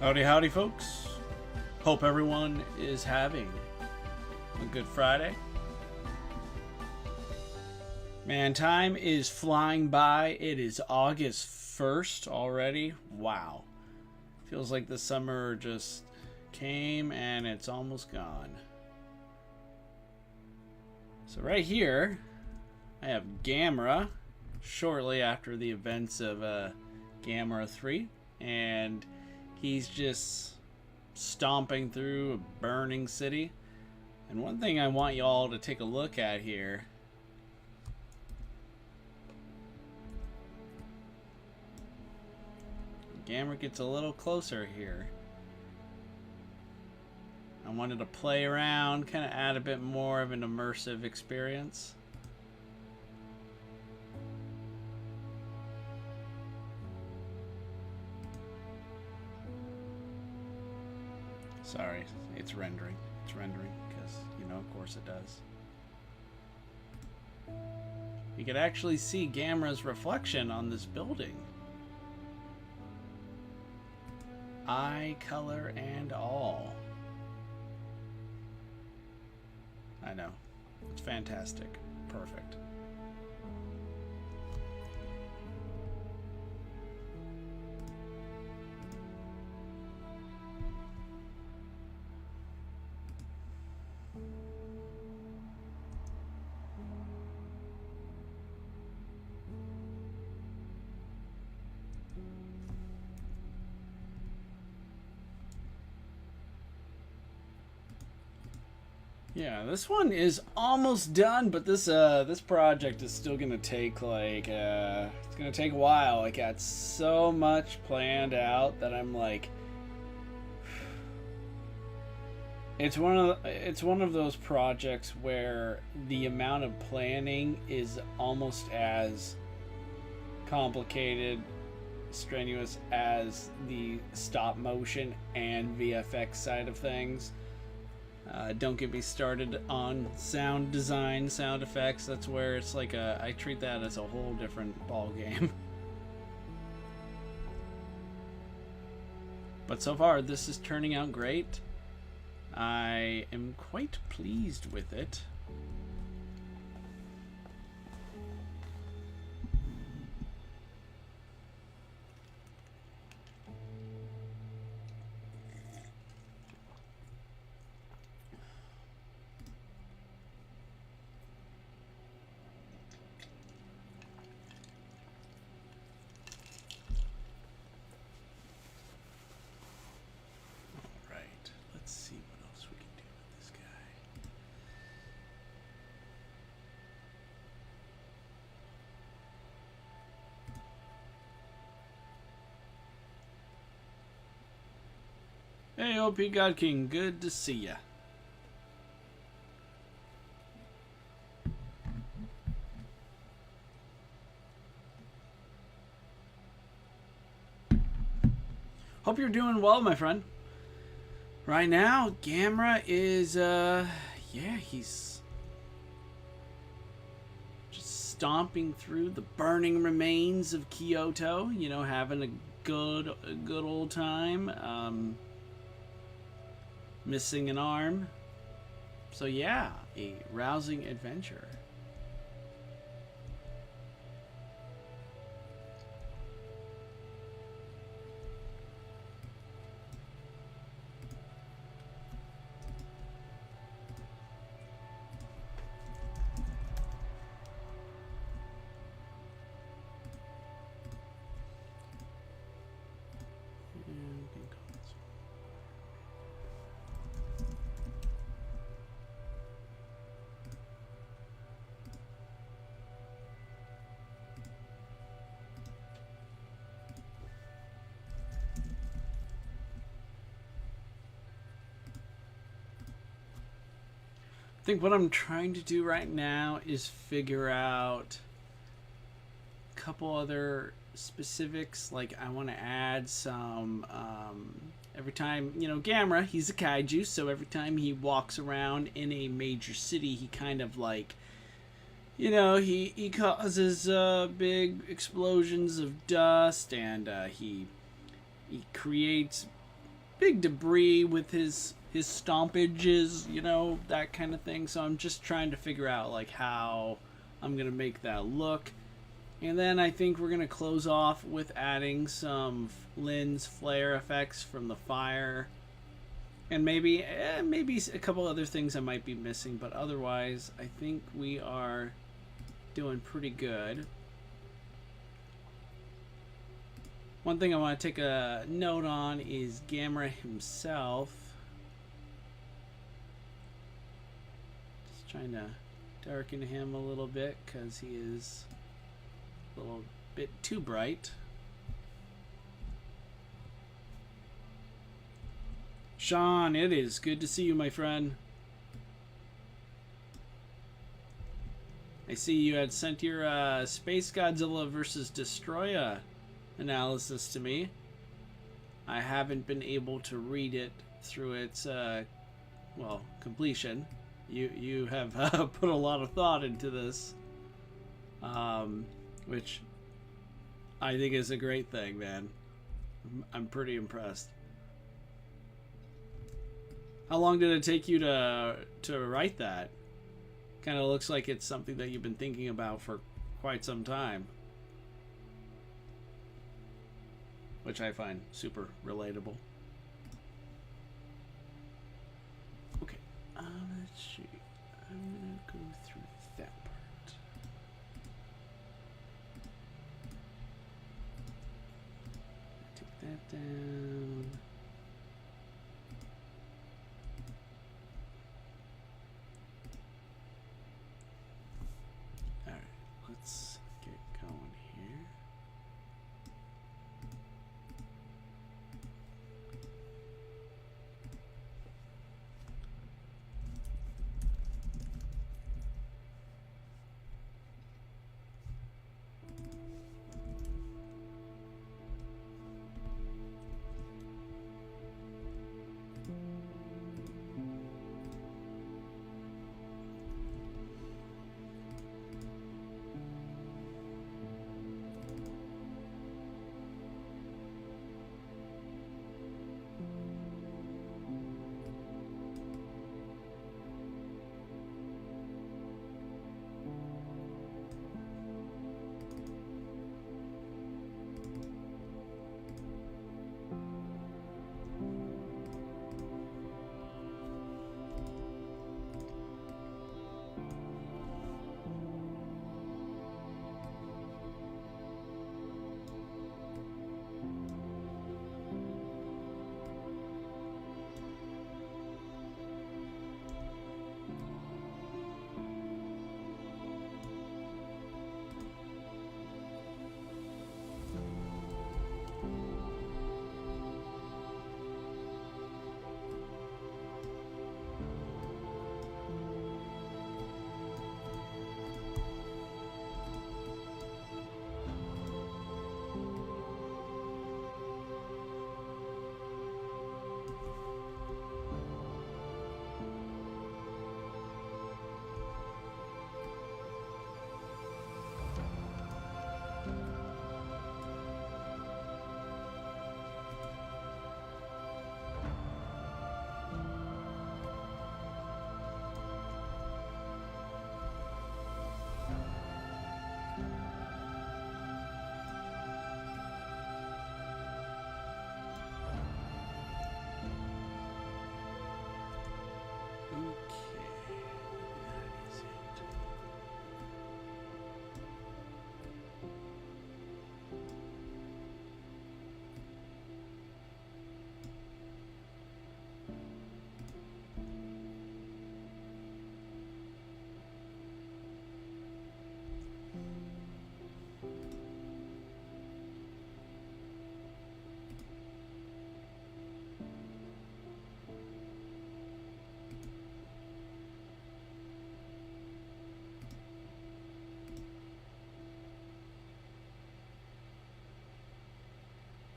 Howdy, howdy, folks. Hope everyone is having a good Friday. Man, time is flying by. It is August 1st already. Wow. Feels like the summer just came and it's almost gone. So right here, I have GAMERA shortly after the events of GAMERA 3. And he's just stomping through a burning city. And one thing I want you all to take a look at here. GAMERA gets a little closer here. I wanted to play around, kind of add a bit more of an immersive experience. Sorry, it's rendering. It's rendering because, you know, of course it does. You could actually see GAMERA's reflection on this building. Eye color and all. I know. It's fantastic. Perfect. Yeah, this one is almost done, but this project is still gonna take like it's gonna take a while. I got so much planned out that I'm like, it's one of those projects where the amount of planning is almost as complicated, strenuous as the stop motion and VFX side of things. Don't get me started on sound design, sound effects. That's where it's like I treat that as a whole different ball game. But so far, this is turning out great. I am quite pleased with it. Hey, OP God King, good to see ya. Hope you're doing well, my friend. Right now, GAMERA is, yeah, he's just stomping through the burning remains of Kyoto, you know, having a good old time. Missing an arm. So yeah, a rousing adventure. I think what I'm trying to do right now is figure out a couple other specifics. Like I want to add some, every time, you know, GAMERA, he's a kaiju, so every time he walks around in a major city, he kind of like, you know, he causes big explosions of dust, and he creates big debris with his stompages, you know, that kind of thing. So I'm just trying to figure out like how I'm gonna make that look. And then I think we're gonna close off with adding some lens flare effects from the fire, and maybe a couple other things I might be missing. But otherwise, I think we are doing pretty good. One thing I want to take a note on is Gamera himself. Just trying to darken him a little bit because he is a little bit too bright. Sean, it is good to see you, my friend. I see you had sent your Space Godzilla vs. Destroya analysis to me. I haven't been able to read it through its well, completion. You have put a lot of thought into this, which I think is a great thing, man. I'm pretty impressed. How long did it take you to write that? Kind of looks like it's something that you've been thinking about for quite some time, which I find super relatable. Okay, let's see. I'm gonna go through that part. Take that down. All right, let's get going here.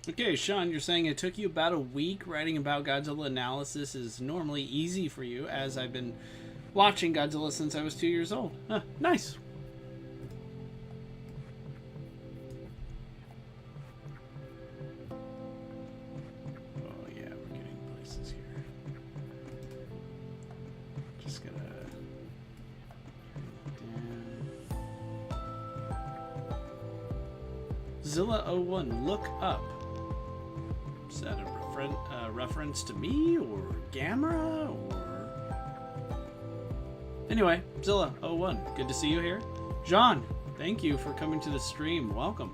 Okay, Sean, you're saying it took you about a week writing about Godzilla analysis is normally easy for you, as I've been watching Godzilla since I was 2 years old. Huh, nice. Oh yeah, we're getting Zilla01, look up. Is that a reference to me or Gamera or? Anyway, Zilla01, good to see you here. Jean, thank you for coming to the stream. Welcome.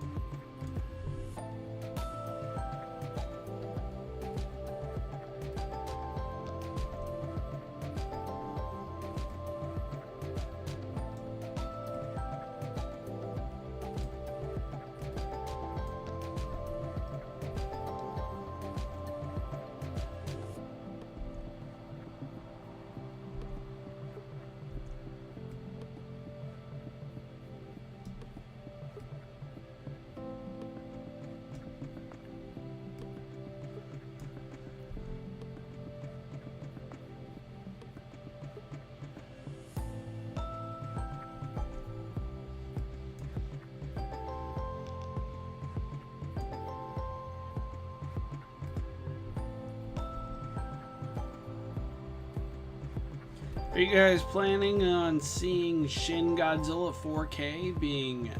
Are you guys planning on seeing Shin Godzilla 4K being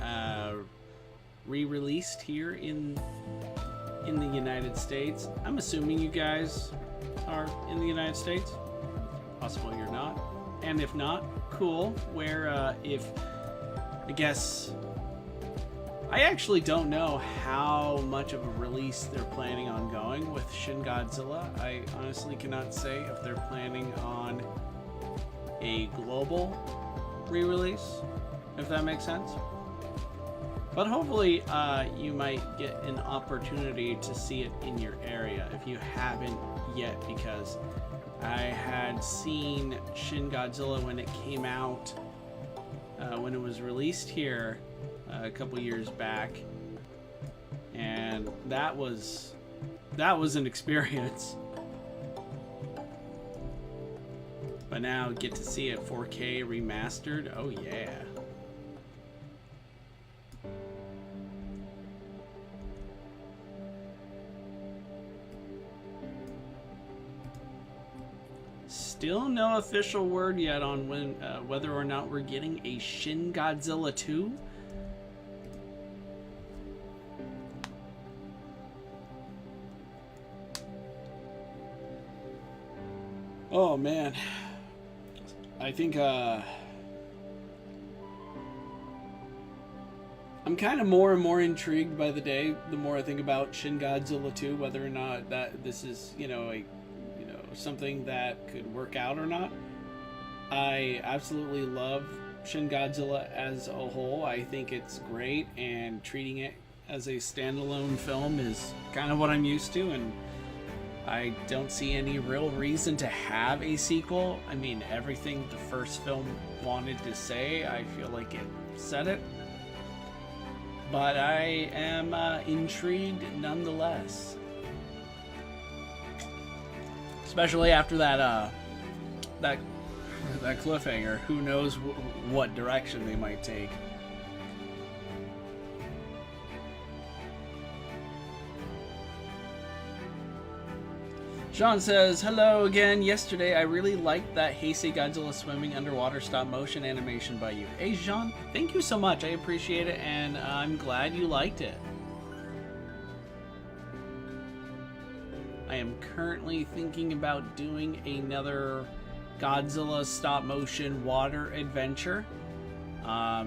re-released here in the United States? I'm assuming you guys are in the United States. Possible you're not. And if not, cool. I guess I actually don't know how much of a release they're planning on going with Shin Godzilla. I honestly cannot say if they're planning on a global re-release, if that makes sense. But hopefully you might get an opportunity to see it in your area if you haven't yet, because I had seen Shin Godzilla when it came out, when it was released here a couple years back, and that was an experience. But now get to see it 4K remastered. Oh yeah. Still no official word yet on whether or not we're getting a Shin Godzilla 2. Oh man. I think I'm kind of more and more intrigued by the day the more I think about Shin Godzilla 2, whether or not that this is, something that could work out or not. I absolutely love Shin Godzilla as a whole. I think it's great, and treating it as a standalone film is kind of what I'm used to, and I don't see any real reason to have a sequel. I mean, everything the first film wanted to say, I feel like it said it. But I am intrigued nonetheless. Especially after that cliffhanger. Who knows what direction they might take. Sean says, hello again. Yesterday, I really liked that Heisei Godzilla swimming underwater stop motion animation by you. Hey, Jean, thank you so much. I appreciate it, and I'm glad you liked it. I am currently thinking about doing another Godzilla stop motion water adventure. A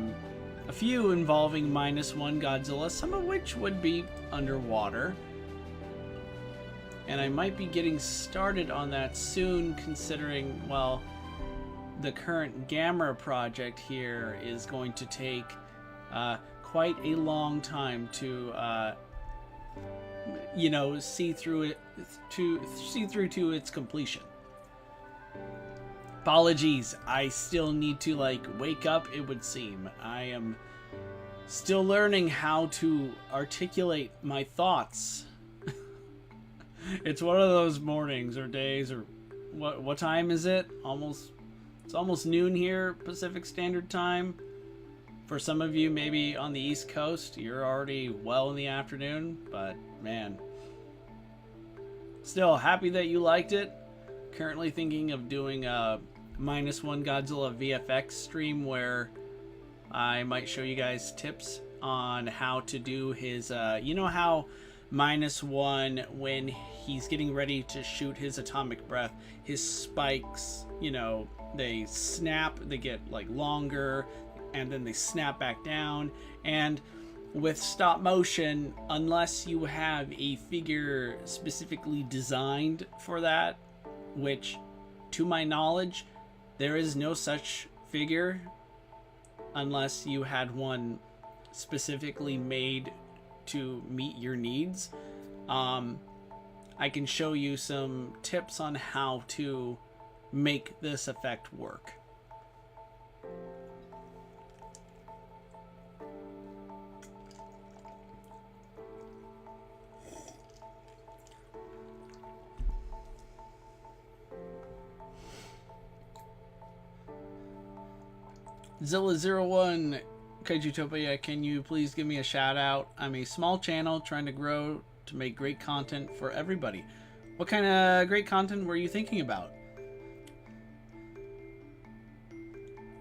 few involving -1 Godzilla, some of which would be underwater. And I might be getting started on that soon, considering, well, the current GAMERA project here is going to take quite a long time to, see through to its completion. Apologies, I still need to, wake up, it would seem. I am still learning how to articulate my thoughts. It's one of those mornings or days, or what time is it? It's almost noon here, Pacific Standard Time. For some of you, maybe on the East Coast, you're already well in the afternoon, but man. Still, happy that you liked it. Currently thinking of doing a -1 Godzilla VFX stream where I might show you guys tips on how to do his, you know how -1, when he's getting ready to shoot his atomic breath, his spikes, you know, they snap, they get like longer, and then they snap back down. And with stop motion, unless you have a figure specifically designed for that, which to my knowledge there is no such figure unless you had one specifically made to meet your needs, I can show you some tips on how to make this effect work. Zilla01, Kaijutopia, can you please give me a shout out? I'm a small channel trying to grow to make great content for everybody. What kind of great content were you thinking about?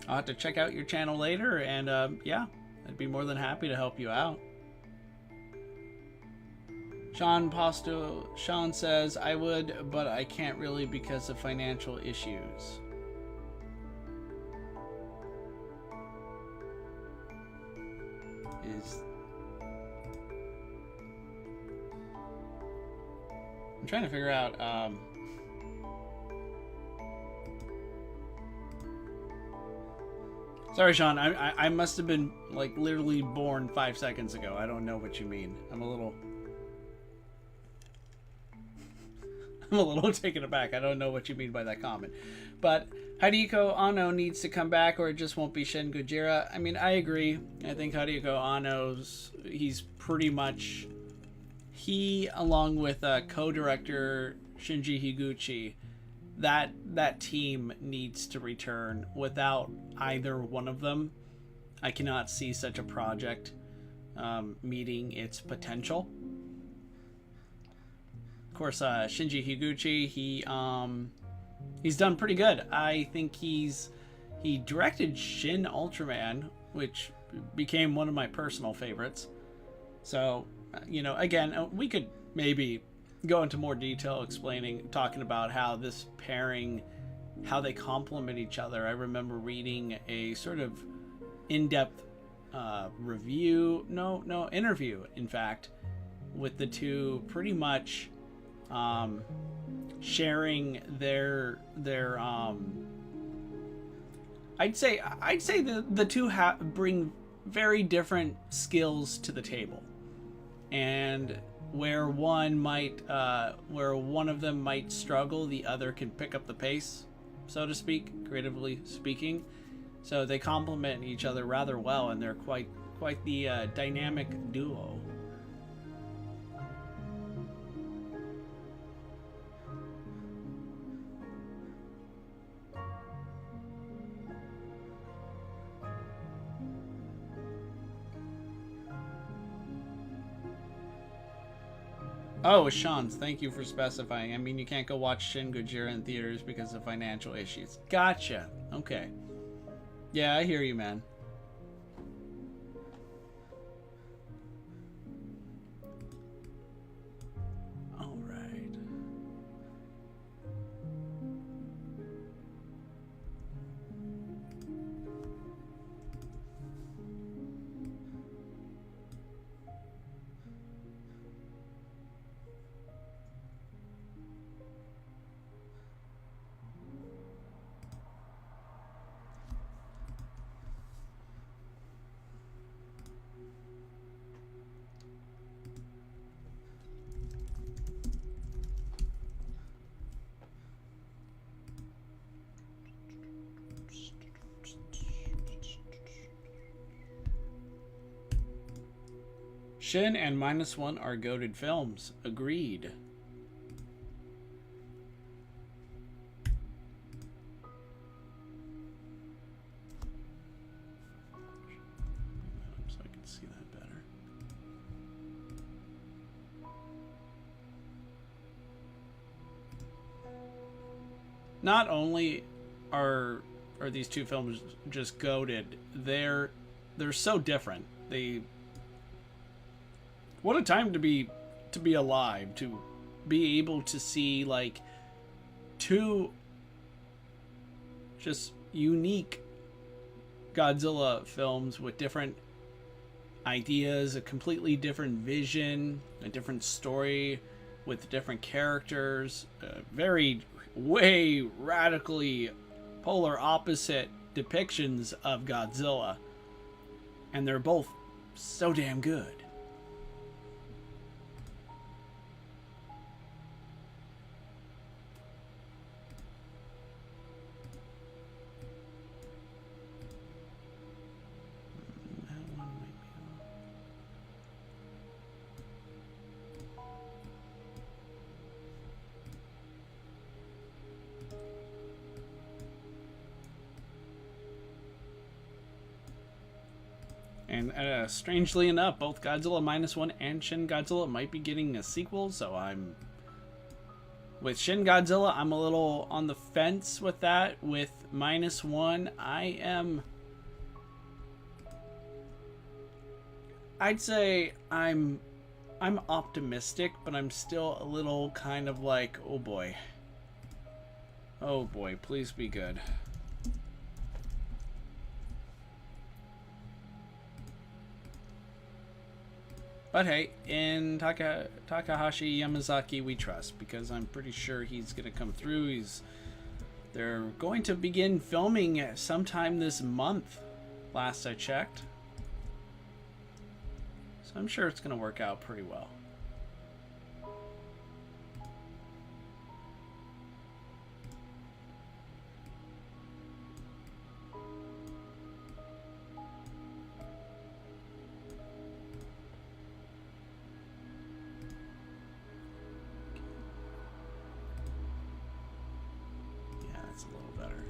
I'll have to check out your channel later, and yeah, I'd be more than happy to help you out. Sean says, I would, but I can't really because of financial issues. I'm trying to figure out, sorry, Sean, I must have been, like, literally born 5 seconds ago. I don't know what you mean. I'm a little taken aback. I don't know what you mean by that comment. But Hideko Anno needs to come back or it just won't be Shin Gojira. I mean, I agree. I think Hideko Anno's, he's pretty much, he, along with co-director Shinji Higuchi, that team needs to return. Without either one of them, I cannot see such a project meeting its potential. Of course, Shinji Higuchi, he's done pretty good. I think he directed Shin Ultraman, which became one of my personal favorites. So, you know, again, we could maybe go into more detail talking about how this pairing, how they complement each other. I remember reading a sort of in-depth interview, in fact, with the two, pretty much sharing their I'd say the two bring very different skills to the table, and where one of them might struggle, the other can pick up the pace, so to speak, creatively speaking. So they complement each other rather well, and they're quite the dynamic duo. Oh, Sean's, thank you for specifying. I mean, you can't go watch Shin Gojira in theaters because of financial issues. Gotcha. Okay. Yeah, I hear you, man. All right. Shin and -1 are goated films. Agreed. So I can see that better. Not only are these two films just goated, they're so different. What a time to be alive, to be able to see like two just unique Godzilla films with different ideas, a completely different vision, a different story with different characters, very way radically polar opposite depictions of Godzilla, and they're both so damn good. And strangely enough, both Godzilla -1 and Shin Godzilla might be getting a sequel, so I'm... With Shin Godzilla, I'm a little on the fence with that. With -1, I'd say I'm optimistic, but I'm still a little kind of like, oh boy. Oh boy, please be good. But hey, in Takahashi Yamazaki we trust, because I'm pretty sure he's going to come through. They're going to begin filming sometime this month, last I checked. So I'm sure it's going to work out pretty well. A little better.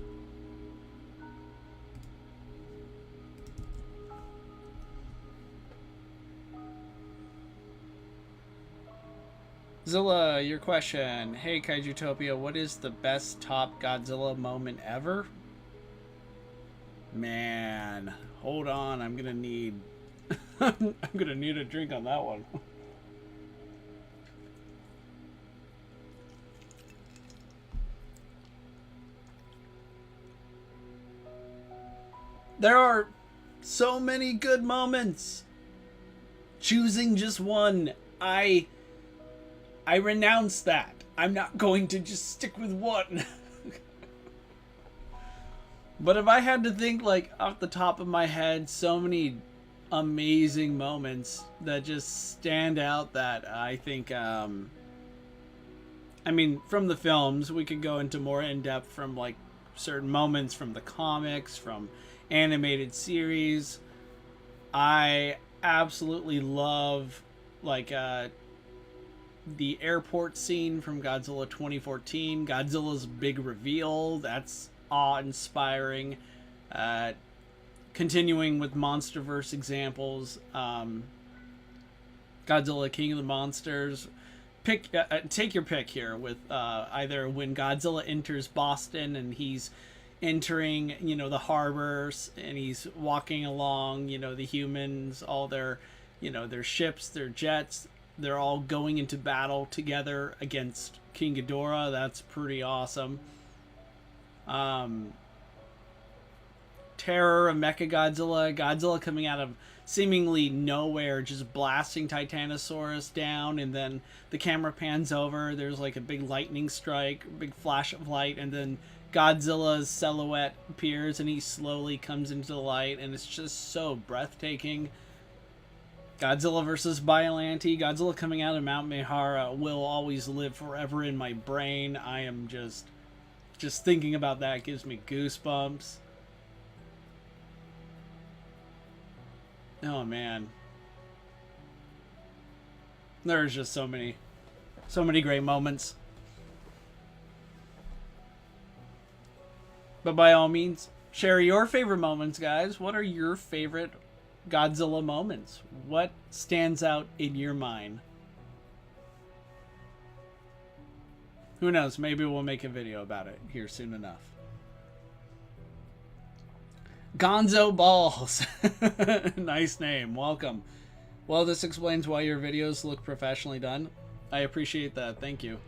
Zilla, your question. Hey Kaijutopia, what is the best top Godzilla moment ever? Man, hold on, I'm gonna need I'm gonna need a drink on that one. There are so many good moments. Choosing just one, I renounce that. I'm not going to just stick with one. But if I had to think like off the top of my head, so many amazing moments that just stand out that I think, I mean, from the films, we could go into more in-depth from like certain moments from the comics, from animated series. I absolutely love like the airport scene from Godzilla 2014, Godzilla's big reveal. That's awe-inspiring. Continuing with MonsterVerse examples, Godzilla King of the Monsters. Take your pick here with either when Godzilla enters Boston and he's entering, you know, the harbors, and he's walking along, you know, the humans, all their, you know, their ships, their jets, they're all going into battle together against King Ghidorah. That's pretty awesome. Terror of Mechagodzilla, Godzilla coming out of seemingly nowhere, just blasting Titanosaurus down, and then the camera pans over, there's like a big lightning strike, big flash of light, and then Godzilla's silhouette appears and he slowly comes into the light, and it's just so breathtaking. Godzilla versus Biollante, Godzilla coming out of Mount Mehara will always live forever in my brain. I am just thinking about that gives me goosebumps. Oh man. There's just so many great moments. But by all means, share your favorite moments, guys. What are your favorite Godzilla moments? What stands out in your mind? Who knows? Maybe we'll make a video about it here soon enough. Gonzo Balls. Nice name. Welcome. Well, this explains why your videos look professionally done. I appreciate that. Thank you.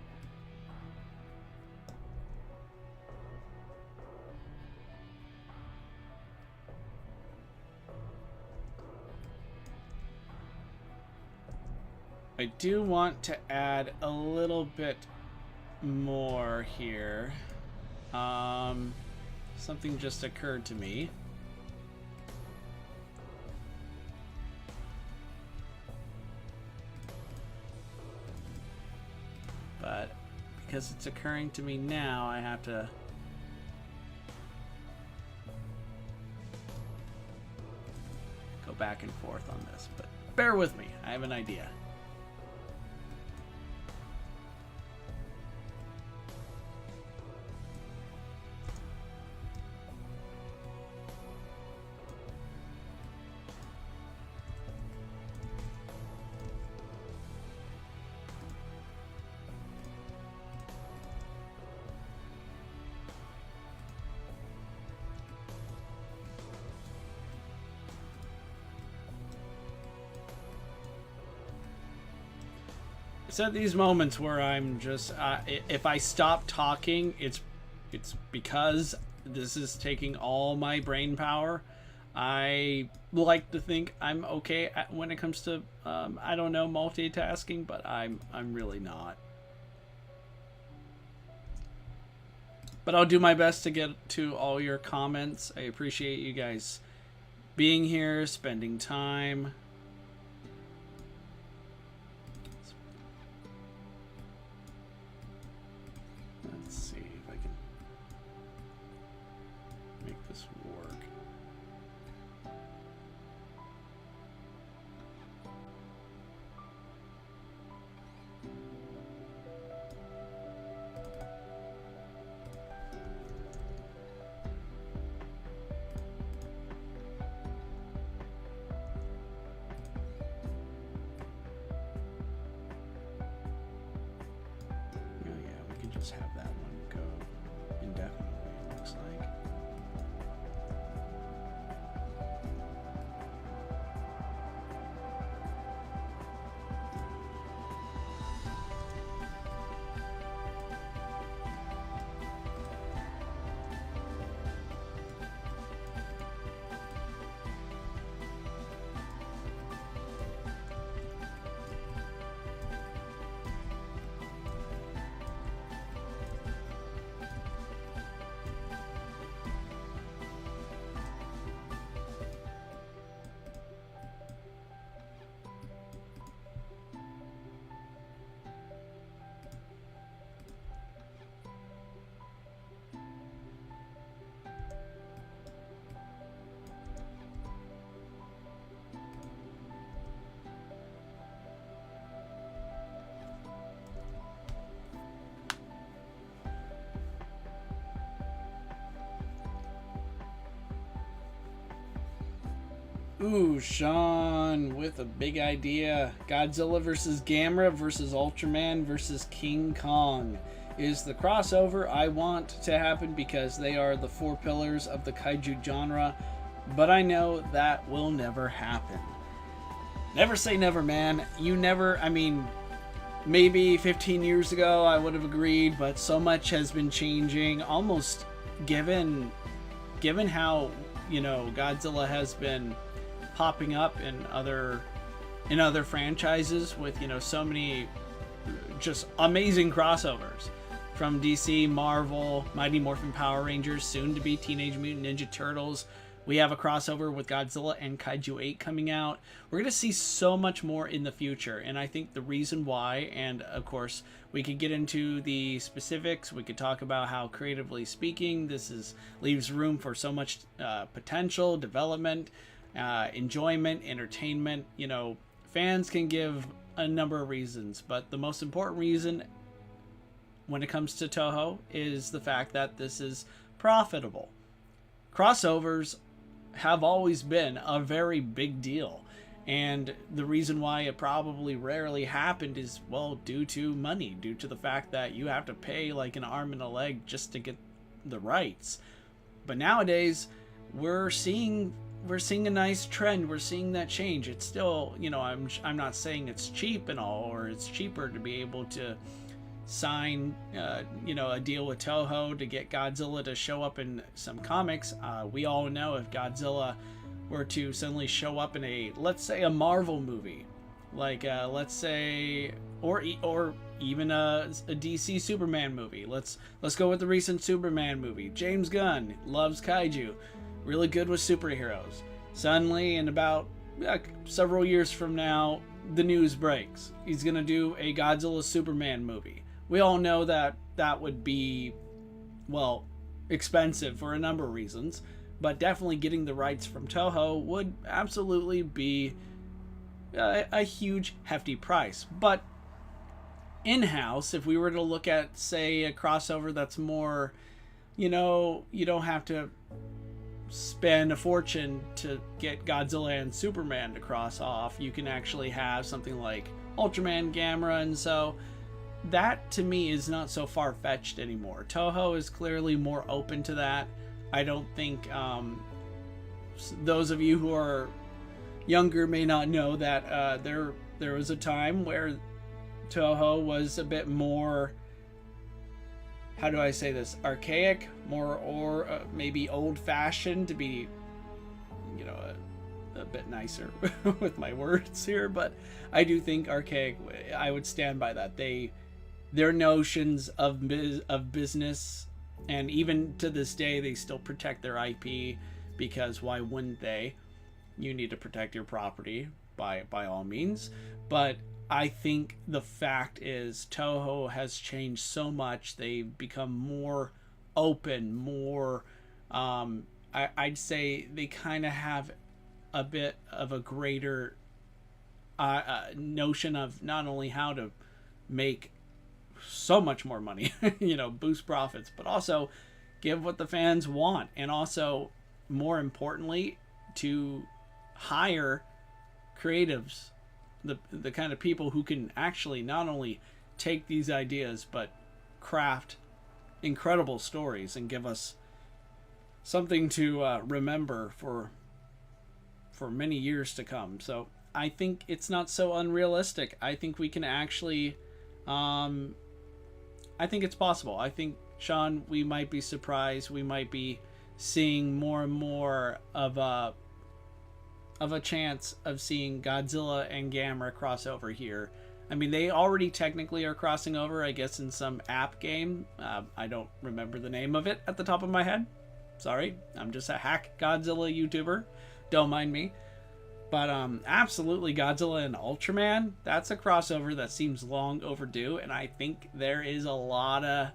I do want to add a little bit more here. Something just occurred to me. But because it's occurring to me now, I have to go back and forth on this. But bear with me, I have an idea. It's at these moments where I'm just, if I stop talking, it's because this is taking all my brain power. I like to think I'm okay when it comes to, I don't know, multitasking, but I'm really not. But I'll do my best to get to all your comments. I appreciate you guys being here, spending time. Let's see if I can make this work. Just have that one go indefinitely, it looks like. Ooh, Sean with a big idea. Godzilla versus Gamera versus Ultraman versus King Kong is the crossover I want to happen because they are the four pillars of the kaiju genre, but I know that will never happen. Never say never, man. You never, I mean, maybe 15 years ago I would have agreed, but so much has been changing, almost given how, you know, Godzilla has been popping up in other franchises with, you know, so many just amazing crossovers from DC, Marvel, Mighty Morphin Power Rangers, soon to be Teenage Mutant Ninja Turtles. We have a crossover with Godzilla and Kaiju 8 coming out. We're going to see so much more in the future, and I think the reason why, and of course we could get into the specifics, we could talk about how creatively speaking this leaves room for so much potential, development, enjoyment, entertainment. You know, fans can give a number of reasons, but the most important reason when it comes to Toho is the fact that this is profitable. Crossovers have always been a very big deal, and the reason why it probably rarely happened is, well, due to money, due to the fact that you have to pay like an arm and a leg just to get the rights. But nowadays we're seeing we're seeing a nice trend. We're seeing that change. It's still, you know, I'm not saying it's cheap and all, or it's cheaper to be able to sign, you know, a deal with Toho to get Godzilla to show up in some comics. We all know if Godzilla were to suddenly show up in a, let's say, a Marvel movie, like let's say, or even a DC Superman movie. Let's go with the recent Superman movie. James Gunn loves kaiju, really good with superheroes. Suddenly, in about several years from now, the news breaks. He's gonna do a Godzilla Superman movie. We all know that that would be, well, expensive for a number of reasons, but definitely getting the rights from Toho would absolutely be a huge, hefty price. But in-house, if we were to look at, say, a crossover that's more, you know, you don't have to spend a fortune to get Godzilla and Superman to cross off. You can actually have something like Ultraman, Gamera, and so that to me is not so far-fetched anymore. Toho is clearly more open to that. I don't think those of you who are younger may not know that there was a time where Toho was a bit more, how do I say this, archaic, more, or maybe old-fashioned, to be, you know, a bit nicer with my words here, but I do think archaic, I would stand by that. Their notions of business, and even to this day, they still protect their IP, because why wouldn't they? You need to protect your property by all means, but I think the fact is Toho has changed so much. They've become more open, more, I'd say they kind of have a bit of a greater notion of not only how to make so much more money, you know, boost profits, but also give what the fans want, and also, more importantly, to hire creatives, the kind of people who can actually not only take these ideas but craft incredible stories and give us something to remember for many years to come. So I think it's not so unrealistic. I think we can actually I think it's possible. I think, Sean, we might be surprised. We might be seeing more and more of a chance of seeing Godzilla and Gamera cross over here. I mean, they already technically are crossing over, I guess, in some app game. I don't remember the name of it at the top of my head. Sorry, I'm just a hack Godzilla YouTuber. Don't mind me. But absolutely, Godzilla and Ultraman, that's a crossover that seems long overdue, and I think there is a lot of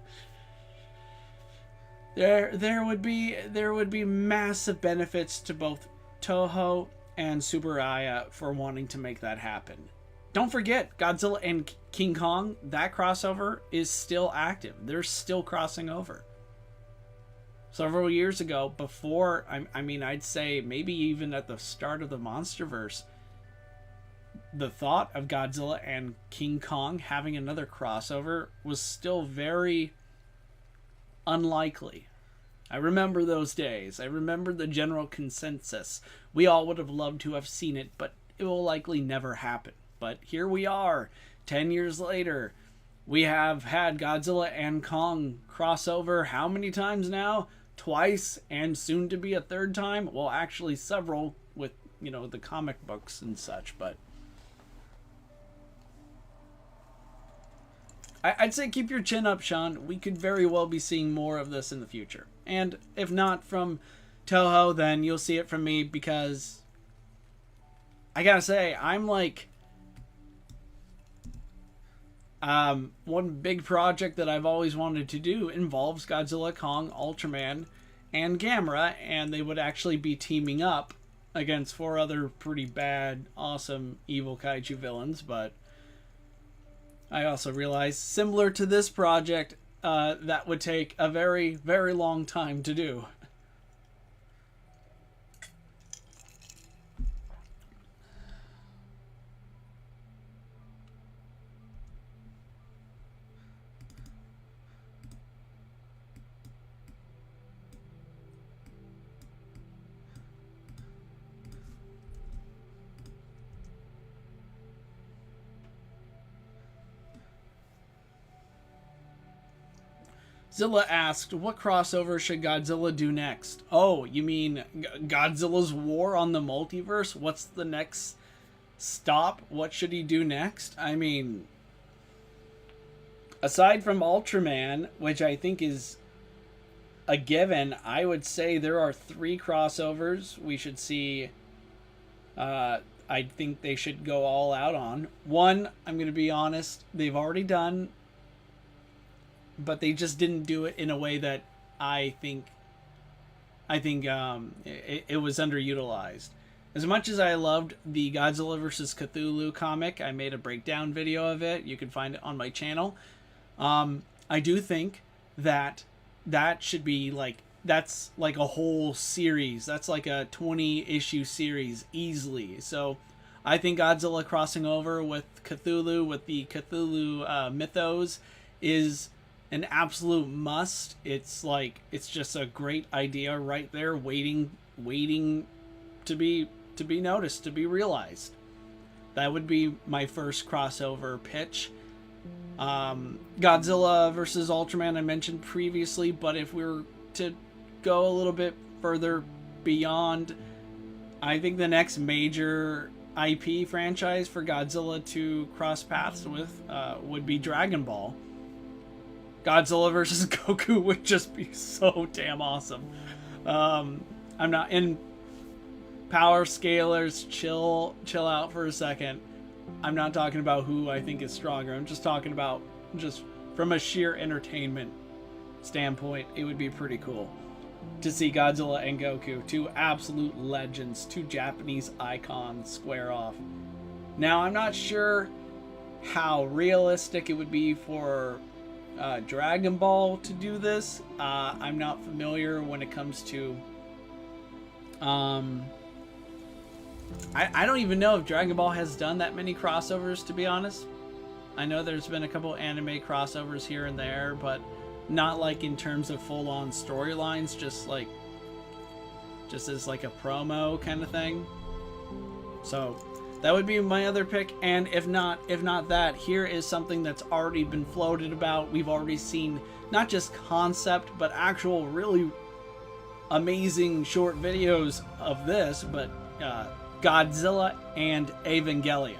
there would be massive benefits to both Toho and Tsuburaya for wanting to make that happen. Don't forget, Godzilla and King Kong, that crossover is still active. They're still crossing over. Several years ago, before, I mean, I'd say maybe even at the start of the Monsterverse, the thought of Godzilla and King Kong having another crossover was still very unlikely. I remember those days. I remember the general consensus. We all would have loved to have seen it, but it will likely never happen. But here we are, 10 years later. We have had Godzilla and Kong crossover how many times now? Twice, and soon to be a third time. Well, actually several with, you know, the comic books and such, but I'd say keep your chin up, Sean. We could very well be seeing more of this in the future. And if not from Toho, then you'll see it from me, because I gotta say, I'm like, one big project that I've always wanted to do involves Godzilla, Kong, Ultraman, and Gamera, and they would actually be teaming up against 4 other pretty bad, awesome, evil kaiju villains. But I also realized, similar to this project, that would take a very, very long time to do. Zilla asked, what crossover should Godzilla do next? Oh, you mean Godzilla's war on the multiverse? What's the next stop? What should he do next? I mean, aside from Ultraman, which I think is a given, I would say there are 3 crossovers we should see. I think they should go all out on. One, I'm going to be honest, they've already done, but they just didn't do it in a way that I think it was underutilized. As much as I loved the Godzilla vs. Cthulhu comic, I made a breakdown video of it. You can find it on my channel. I do think that should be that's like a whole series. That's like a 20-issue series easily. So I think Godzilla crossing over with Cthulhu, with the Cthulhu mythos, is an absolute must. It's just a great idea right there, waiting to be noticed, to be realized. That would be my first crossover pitch. Godzilla versus Ultraman I mentioned previously, but if we were to go a little bit further beyond, I think the next major IP franchise for Godzilla to cross paths with would be Dragon Ball. Godzilla versus Goku would just be so damn awesome. I'm not in power scalers. Chill out for a second. I'm not talking about who I think is stronger. I'm just talking about just from a sheer entertainment standpoint. It would be pretty cool to see Godzilla and Goku, 2 absolute legends, 2 Japanese icons, square off. Now, I'm not sure how realistic it would be for Dragon Ball to do this. I'm not familiar when it comes to I don't even know if Dragon Ball has done that many crossovers, to be honest. I know there's been a couple anime crossovers here and there, but not like in terms of full-on storylines, just as like a promo kind of thing. So that would be my other pick. And if not that, here is something that's already been floated about. We've already seen not just concept, but actual really amazing short videos of this, but Godzilla and Evangelion.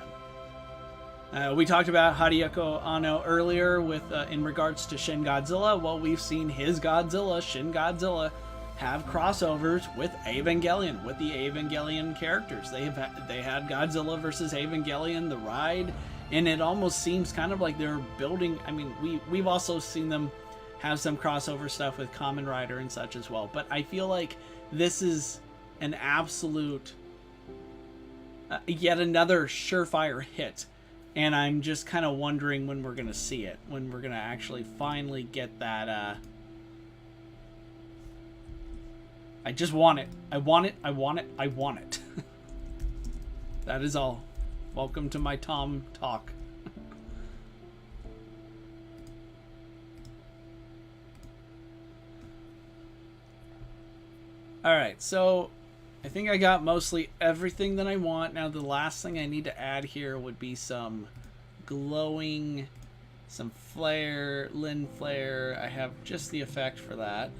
We talked about Hideaki Anno earlier with in regards to Shin Godzilla. Well, we've seen his Godzilla, Shin Godzilla, have crossovers with Evangelion, with the Evangelion characters. They had Godzilla versus Evangelion, the ride, and it almost seems kind of like they're building. I mean, we've also seen them have some crossover stuff with Kamen Rider and such as well. But I feel like this is an absolute yet another surefire hit. And I'm just kind of wondering when we're going to see it. When we're going to actually finally get that. I just want it. I want it. I want it. I want it. That is all. Welcome to my Tom talk. Alright, so I think I got mostly everything that I want. Now the last thing I need to add here would be some glowing, some flare, Lin flare. I have just the effect for that.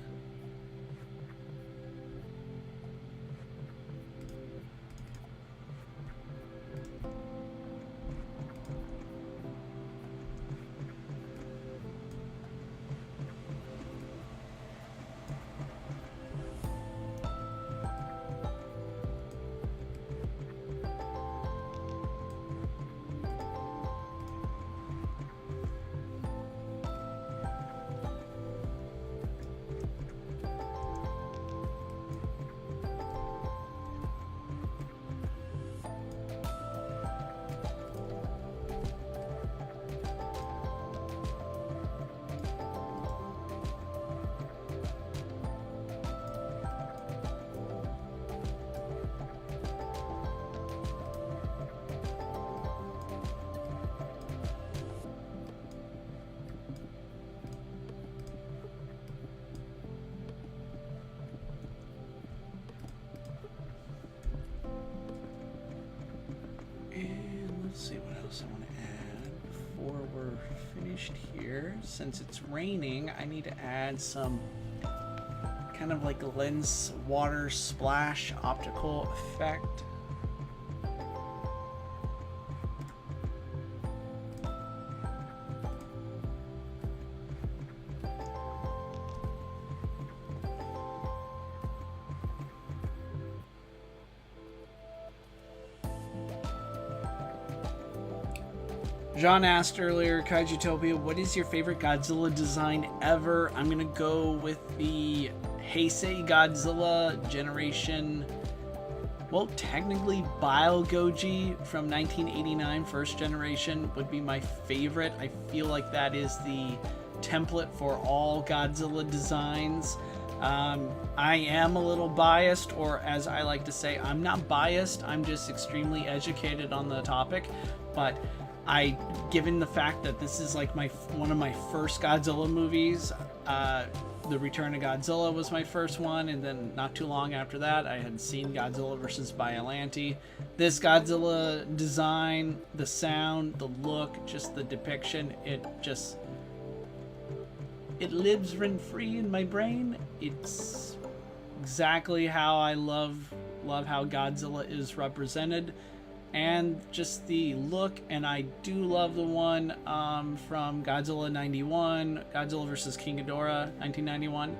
And let's see what else I want to add before we're finished here, since it's raining, I need to add some kind of like a lens water splash optical effect. John asked earlier, Kaijutopia, what is your favorite Godzilla design ever? I'm gonna go with the Heisei Godzilla generation. Well, technically Biogoji from 1989, first generation, would be my favorite. I feel like that is the template for all Godzilla designs. I am a little biased, or as I like to say, I'm not biased, I'm just extremely educated on the topic, but given the fact that this is like one of my first Godzilla movies, The Return of Godzilla was my first one, and then not too long after that, I had seen Godzilla vs. Biollante. This Godzilla design, the sound, the look, just the depiction, it lives rent-free in my brain. It's exactly how I love how Godzilla is represented. And just the look, and I do love the one from Godzilla 91, Godzilla vs. King Ghidorah, 1991.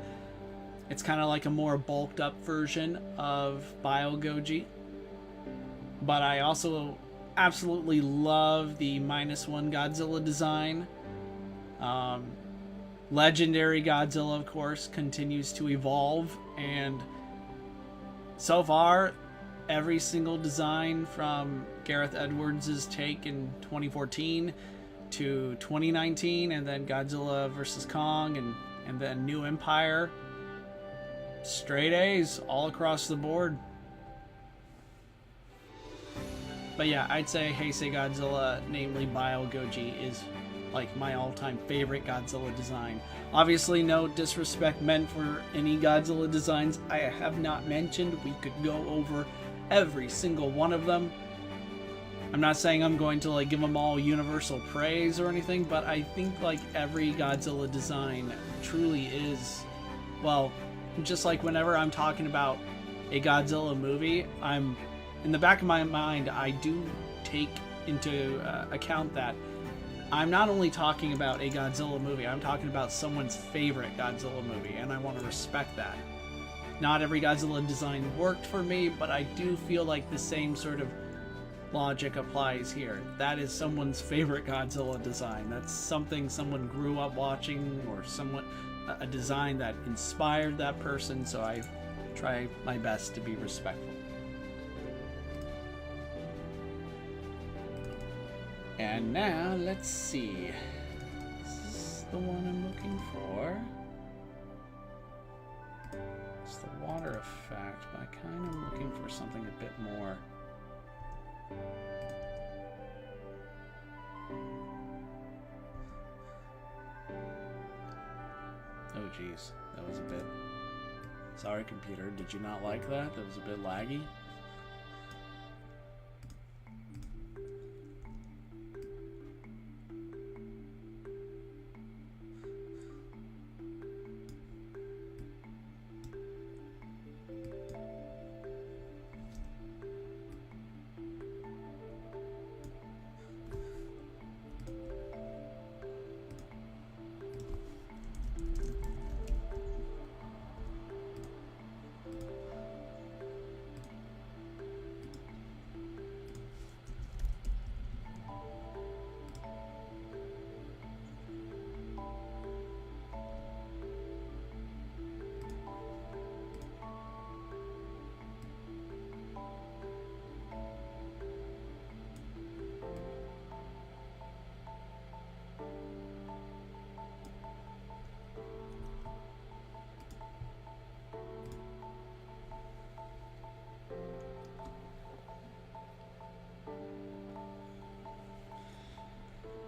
It's kind of like a more bulked up version of Biogoji. But I also absolutely love the -1 Godzilla design. Legendary Godzilla, of course, continues to evolve, and so far, every single design from Gareth Edwards' take in 2014 to 2019, and then Godzilla vs. Kong, and then New Empire. Straight A's all across the board. But yeah, I'd say Heisei Godzilla, namely Biogoji, is like my all-time favorite Godzilla design. Obviously, no disrespect meant for any Godzilla designs I have not mentioned. We could go over every single one of them. I'm not saying I'm going to like give them all universal praise or anything, but I think like every Godzilla design truly is, well, just like whenever I'm talking about a Godzilla movie, I'm in the back of my mind, I do take into account that I'm not only talking about a Godzilla movie, I'm talking about someone's favorite Godzilla movie, and I want to respect that. Not every Godzilla design worked for me, but I do feel like the same sort of logic applies here. That is someone's favorite Godzilla design. That's something someone grew up watching, or a design that inspired that person, so I try my best to be respectful. And now, let's see. This is the one I'm looking for. It's the water effect, but I kind of am looking for something a bit more. Oh geez, that was a bit... Sorry computer, did you not like that? That was a bit laggy.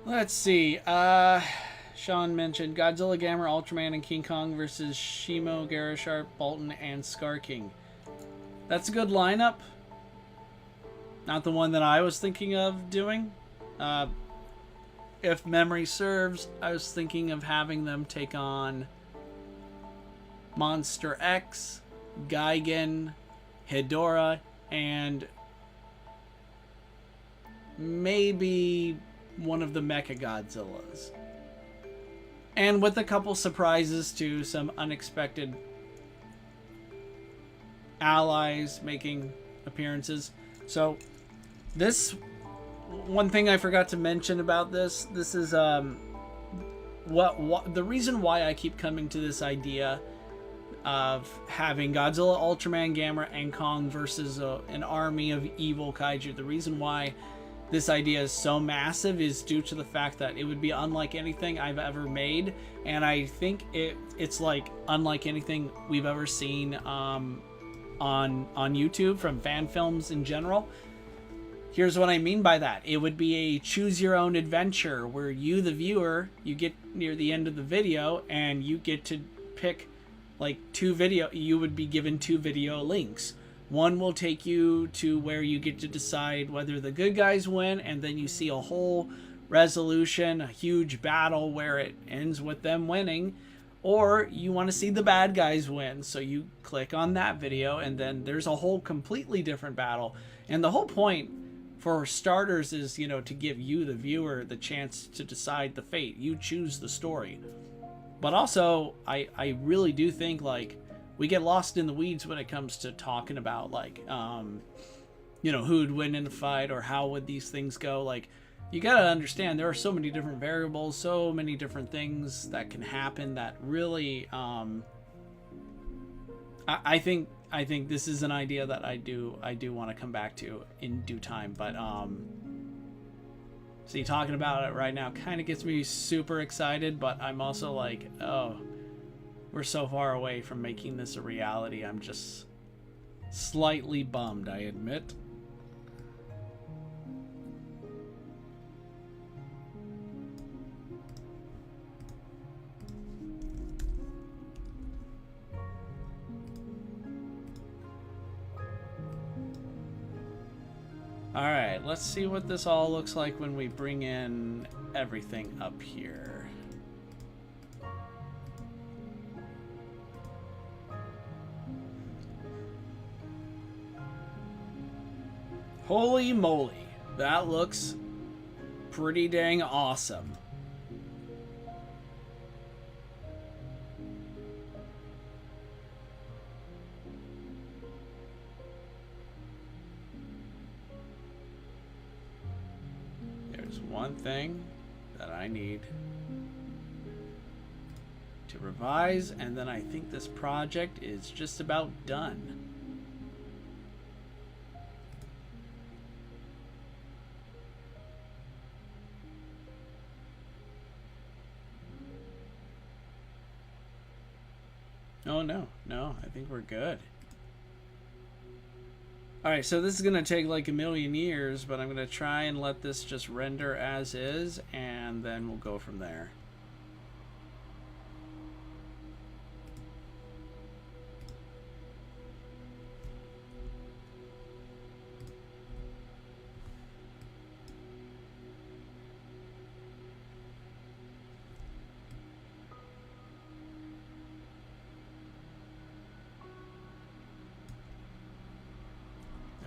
Let's see. Sean mentioned Godzilla, Gamera, Ultraman, and King Kong versus Shimo, Garasharp, Bolton, and Scar King. That's a good lineup. Not the one that I was thinking of doing. if memory serves, I was thinking of having them take on Monster X, Gigan, Hedorah, and maybe one of the Mecha Godzillas. And with a couple surprises too, some unexpected allies making appearances. So this, one thing I forgot to mention about this is what the reason why I keep coming to this idea of having Godzilla, Ultraman, Gamera, and Kong versus an army of evil kaiju. The reason why this idea is so massive is due to the fact that it would be unlike anything I've ever made, and I think it's like unlike anything we've ever seen on YouTube from fan films in general. Here's what I mean by that. It would be a choose your own adventure where you, the viewer, you get near the end of the video and you get to pick like you would be given 2 video links. One will take you to where you get to decide whether the good guys win, and then you see a whole resolution, a huge battle where it ends with them winning, or you want to see the bad guys win, so you click on that video and then there's a whole completely different battle. And the whole point for starters is, you know, to give you, the viewer, the chance to decide the fate. You choose the story. But also, I really do think, like, we get lost in the weeds when it comes to talking about, like, you know, who'd win in a fight or how would these things go. Like, you gotta understand there are so many different variables, so many different things that can happen that really, I think this is an idea that I do want to come back to in due time. But see, talking about it right now kind of gets me super excited, but I'm also like, oh, we're so far away from making this a reality. I'm just slightly bummed, I admit. Alright, let's see what this all looks like when we bring in everything up here. Holy moly, that looks pretty dang awesome. There's one thing that I need to revise, and then I think this project is just about done. Oh, no, I think we're good. Alright, so this is going to take like a million years, but I'm going to try and let this just render as is, and then we'll go from there.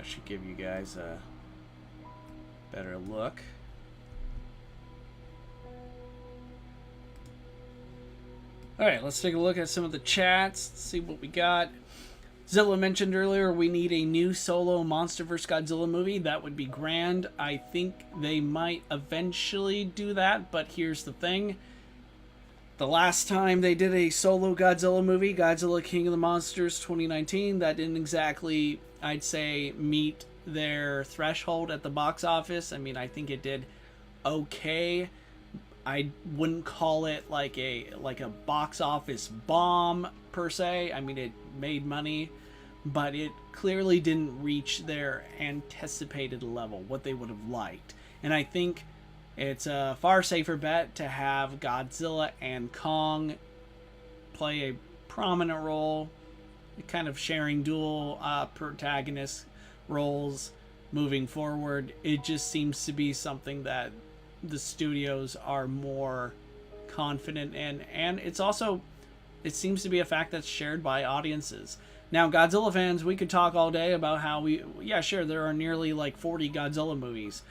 Should give you guys a better look. Alright, let's take a look at some of the chats, see what we got. Zilla mentioned earlier we need a new solo Monster vs. Godzilla movie. That would be grand. I think they might eventually do that, but here's the thing. The last time they did a solo Godzilla movie, Godzilla King of the Monsters 2019, that didn't exactly, I'd say, meet their threshold at the box office. I mean, I think it did okay. I wouldn't call it like a box office bomb per se. I mean, it made money, but it clearly didn't reach their anticipated level, what they would have liked. And I think it's a far safer bet to have Godzilla and Kong play a prominent role, kind of sharing dual protagonist roles moving forward. It just seems to be something that the studios are more confident in, and it's also, it seems to be a fact that's shared by audiences. Now, Godzilla fans, we could talk all day about how yeah, sure, there are nearly like 40 Godzilla movies.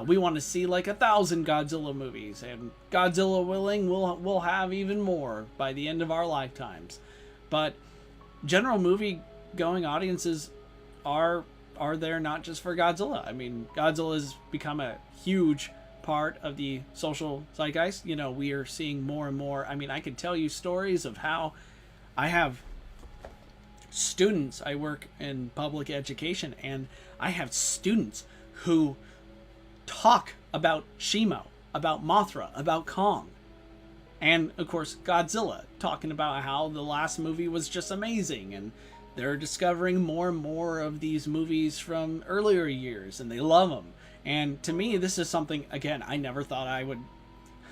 We want to see like 1,000 Godzilla movies, and Godzilla willing, we'll have even more by the end of our lifetimes. But general movie going audiences are there not just for Godzilla. I mean, Godzilla has become a huge part of the social zeitgeist. You know, we are seeing more and more. I mean, I could tell you stories of how I have students. I work in public education, and I have students who talk about Shimo, about Mothra, about Kong, and of course Godzilla, talking about how the last movie was just amazing, and they're discovering more and more of these movies from earlier years, and they love them. And to me, this is something, again, I never thought I would,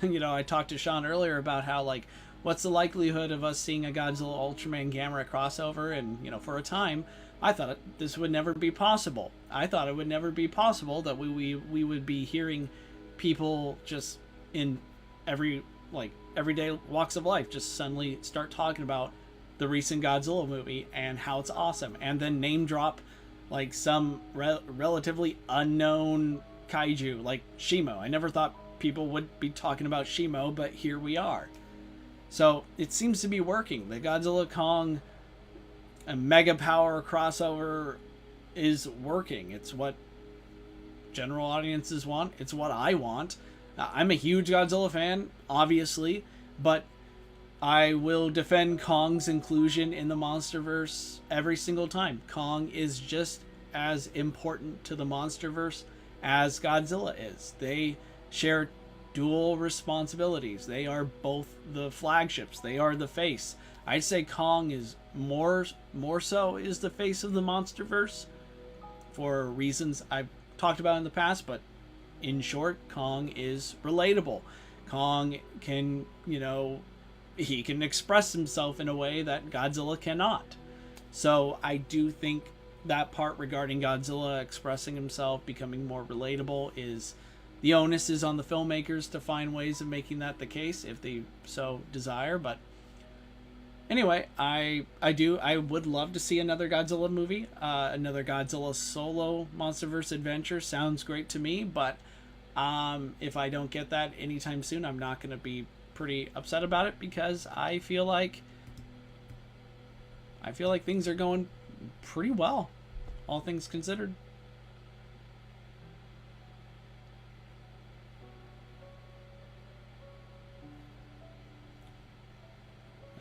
you know, I talked to Sean earlier about how, like, what's the likelihood of us seeing a Godzilla Ultraman Gamera crossover? And, you know, for a time, I thought this would never be possible. I thought it would never be possible that we would be hearing people just in everyday walks of life just suddenly start talking about the recent Godzilla movie and how it's awesome, and then name drop like some relatively unknown kaiju like Shimo. I never thought people would be talking about Shimo, but here we are. So it seems to be working. The Godzilla Kong a mega power crossover is working. It's what general audiences want. It's what I want. I'm a huge Godzilla fan, obviously, but I will defend Kong's inclusion in the MonsterVerse every single time. Kong is just as important to the MonsterVerse as Godzilla is. They share dual responsibilities. They are both the flagships. They are the face. I'd say Kong is more so is the face of the MonsterVerse for reasons I've talked about in the past, but in short, Kong is relatable. Kong can, he can express himself in a way that Godzilla cannot. So I do think that part regarding Godzilla expressing himself, becoming more relatable, is the onus is on the filmmakers to find ways of making that the case if they so desire. But anyway, I would love to see another Godzilla movie. Another Godzilla solo MonsterVerse adventure sounds great to me, but if I don't get that anytime soon, I'm not going to be pretty upset about it, because I feel like things are going pretty well, all things considered.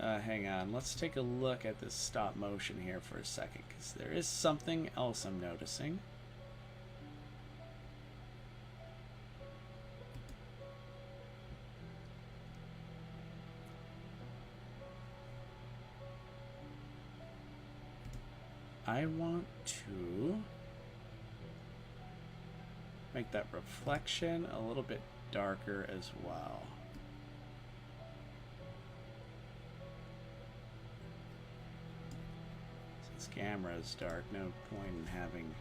Hang on, let's take a look at this stop motion here for a second, because there is something else I'm noticing. I want to make that reflection a little bit darker as well. Since camera is dark, no point in having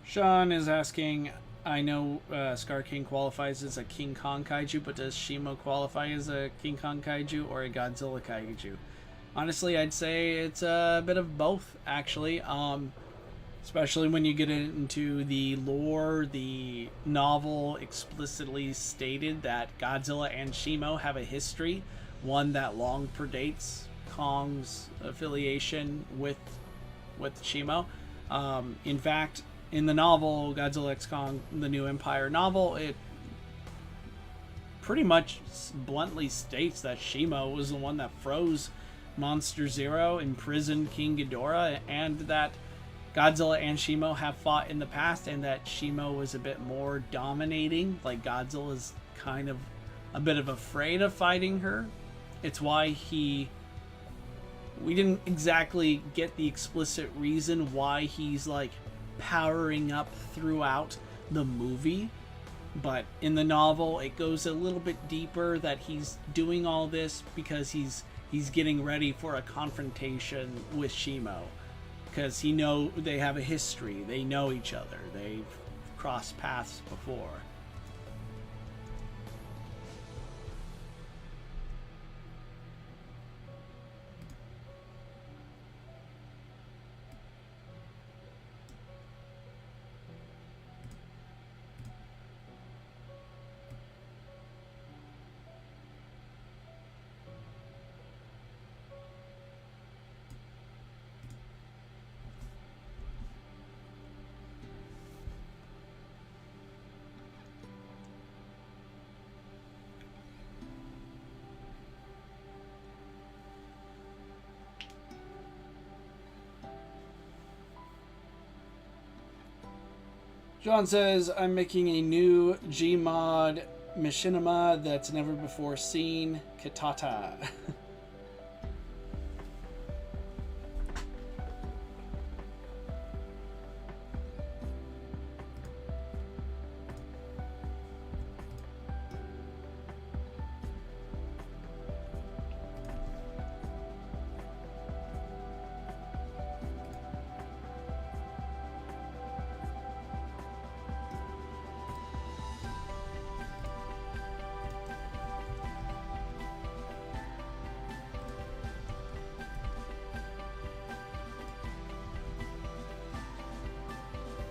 Sean is asking, I know Scar King qualifies as a King Kong kaiju, but does Shimo qualify as a King Kong kaiju or a Godzilla kaiju? Honestly, I'd say it's a bit of both, actually. Especially when you get into the lore, the novel explicitly stated that Godzilla and Shimo have a history, one that long predates Kong's affiliation with Shimo. In fact, in the novel, Godzilla x Kong, the New Empire novel, it pretty much bluntly states that Shimo was the one that froze Monster Zero, imprisoned King Ghidorah, and that Godzilla and Shimo have fought in the past, and that Shimo was a bit more dominating. Like, Godzilla's kind of a bit of afraid of fighting her. It's why we didn't exactly get the explicit reason why he's like powering up throughout the movie, but in the novel it goes a little bit deeper, that he's doing all this because he's getting ready for a confrontation with Shimo, because they have a history, they know each other, they've crossed paths before. John says, I'm making a new Gmod machinima that's never before seen. Kitata.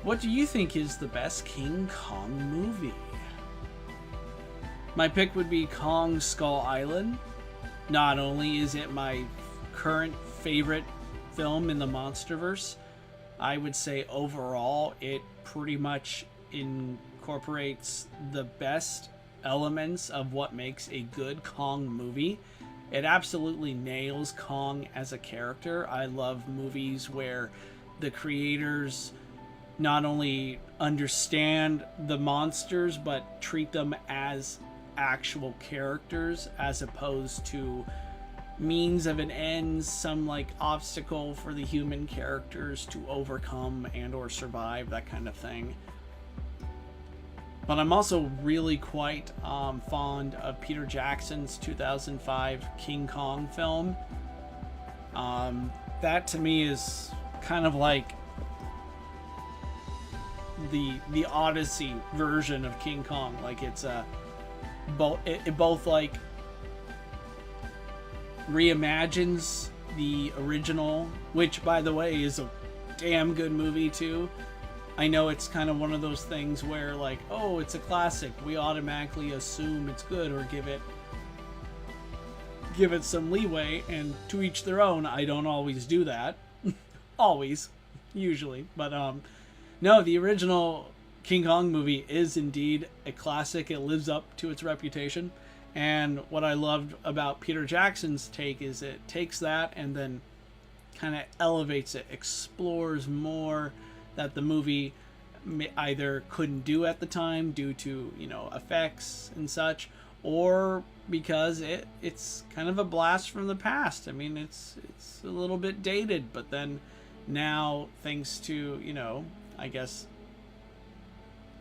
What do you think is the best King Kong movie? My pick would be Kong Skull Island. Not only is it my current favorite film in the Monsterverse, I would say overall it pretty much incorporates the best elements of what makes a good Kong movie. It absolutely nails Kong as a character. I love movies where the creators not only understand the monsters, but treat them as actual characters, as opposed to means of an end, some like obstacle for the human characters to overcome and or survive, that kind of thing. But I'm also really quite fond of Peter Jackson's 2005 King Kong film. That to me is kind of like the Odyssey version of King Kong. Like it's it both like reimagines the original, which by the way is a damn good movie too. I know it's kind of one of those things where like, oh, it's a classic, we automatically assume it's good or give it some leeway, and to each their own. I don't always do that. Usually, but no, the original King Kong movie is indeed a classic. It lives up to its reputation. And what I loved about Peter Jackson's take is it takes that and then kind of elevates it, explores more that the movie either couldn't do at the time due to, effects and such, or because it's kind of a blast from the past. I mean, it's a little bit dated, but then now, thanks to, I guess,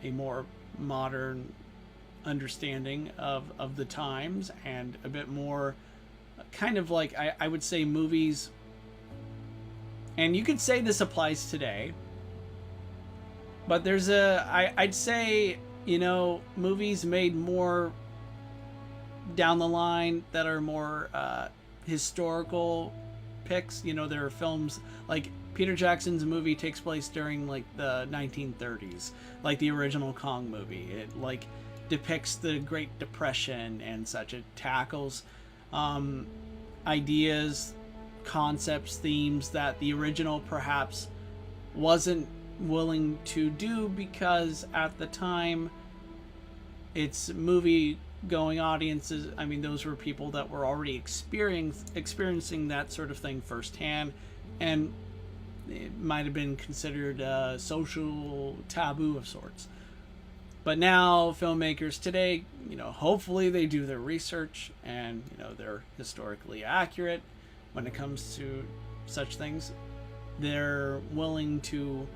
a more modern understanding of the times, and a bit more kind of like, I would say movies, and you could say this applies today, but there's I'd say, movies made more down the line that are more historical picks. There are films like Peter Jackson's movie takes place during like the 1930s, like the original Kong movie. It like depicts the Great Depression and such. It tackles ideas, concepts, themes that the original perhaps wasn't willing to do, because at the time its movie going audiences, I mean, those were people that were already experiencing that sort of thing firsthand, and it might have been considered a social taboo of sorts. But now filmmakers today, you know, hopefully they do their research and, you know, they're historically accurate when it comes to such things. They're willing to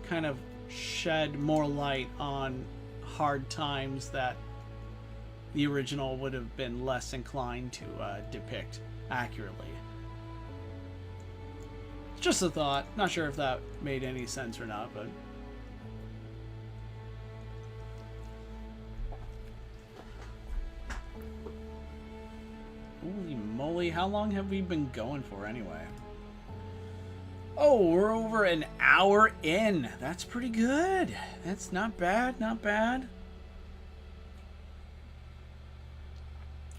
kind of shed more light on hard times that the original would have been less inclined to depict accurately. Just a thought. Not sure if that made any sense or not, but... Holy moly, how long have we been going for anyway? Oh, we're over an hour in. That's pretty good. That's not bad, not bad.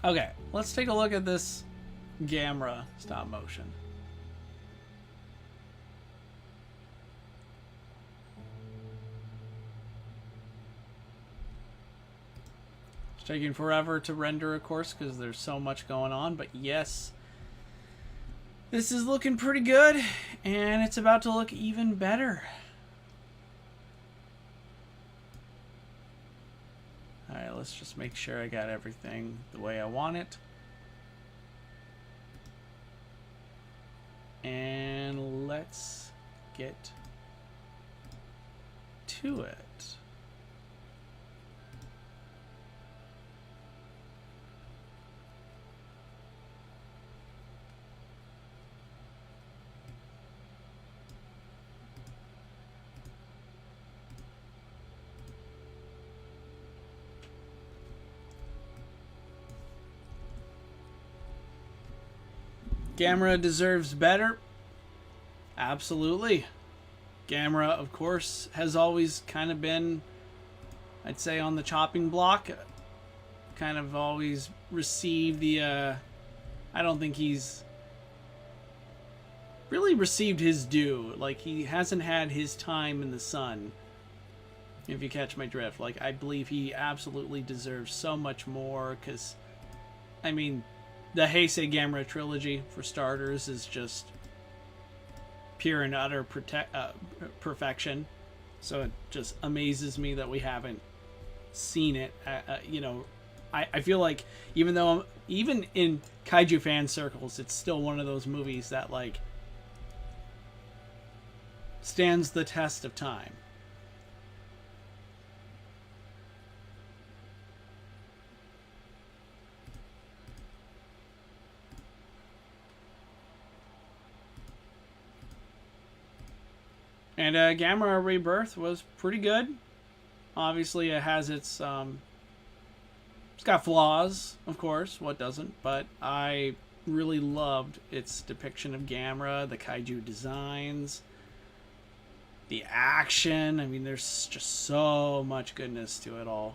Okay, let's take a look at this GAMERA stop motion. It's taking forever to render, of course, because there's so much going on, but yes, this is looking pretty good, and it's about to look even better. Alright, let's just make sure I got everything the way I want it. And let's get to it. GAMERA deserves better. Absolutely. GAMERA, of course, has always kind of been, I'd say, on the chopping block. Kind of always received the, I don't think he's really received his due. Like, he hasn't had his time in the sun, if you catch my drift. Like, I believe he absolutely deserves so much more, because, I mean, the Heisei GAMERA trilogy, for starters, is just pure and utter perfection. So it just amazes me that we haven't seen it. You know, I feel like even in kaiju fan circles, it's still one of those movies that, like, stands the test of time. And GAMERA Rebirth was pretty good. Obviously, it has its it's got flaws, of course. What doesn't? But I really loved its depiction of GAMERA, the kaiju designs, the action. I mean, there's just so much goodness to it all.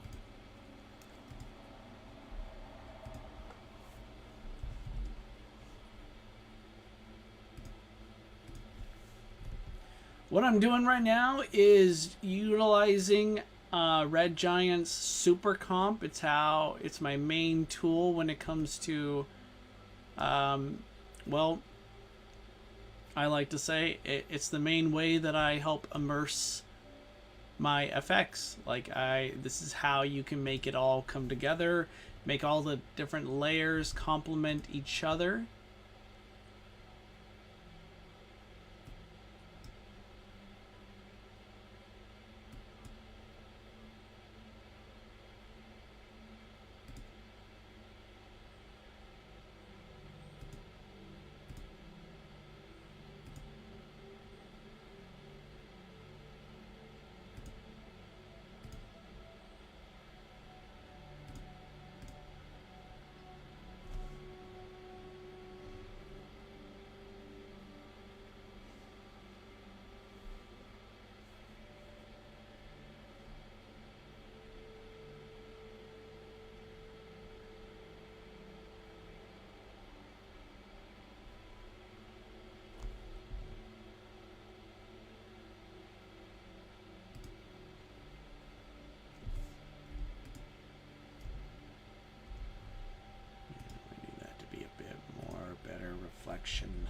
What I'm doing right now is utilizing Red Giant's Super Comp. It's my main tool when it comes to, well, I like to say it's the main way that I help immerse my effects. Like, this is how you can make it all come together, make all the different layers complement each other. Reflection.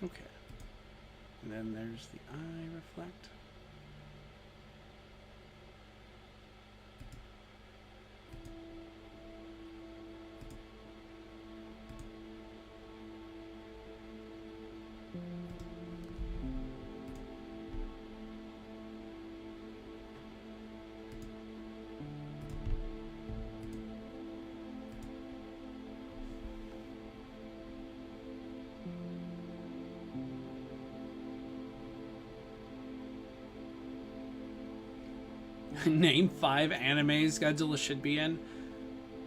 Okay. And then there's the eye reflect. Name 5 animes Godzilla should be in.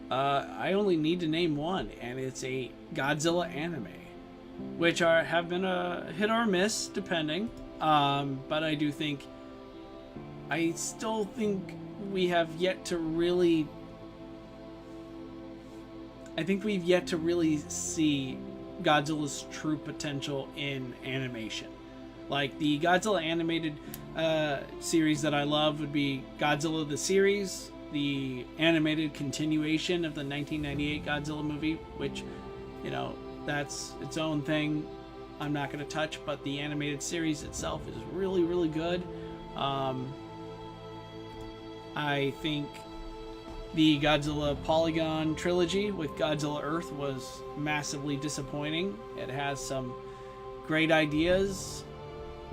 I only need to name one, and it's a Godzilla anime, which have been a hit or miss depending. But I still think we have yet to really. I think we've yet to really see Godzilla's true potential in animation. Like the Godzilla animated series that I love would be Godzilla the series, the animated continuation of the 1998 Godzilla movie, which, you know, that's its own thing. I'm not going to touch, but the animated series itself is really, really good. I think the Godzilla Polygon trilogy with Godzilla Earth was massively disappointing. It has some great ideas,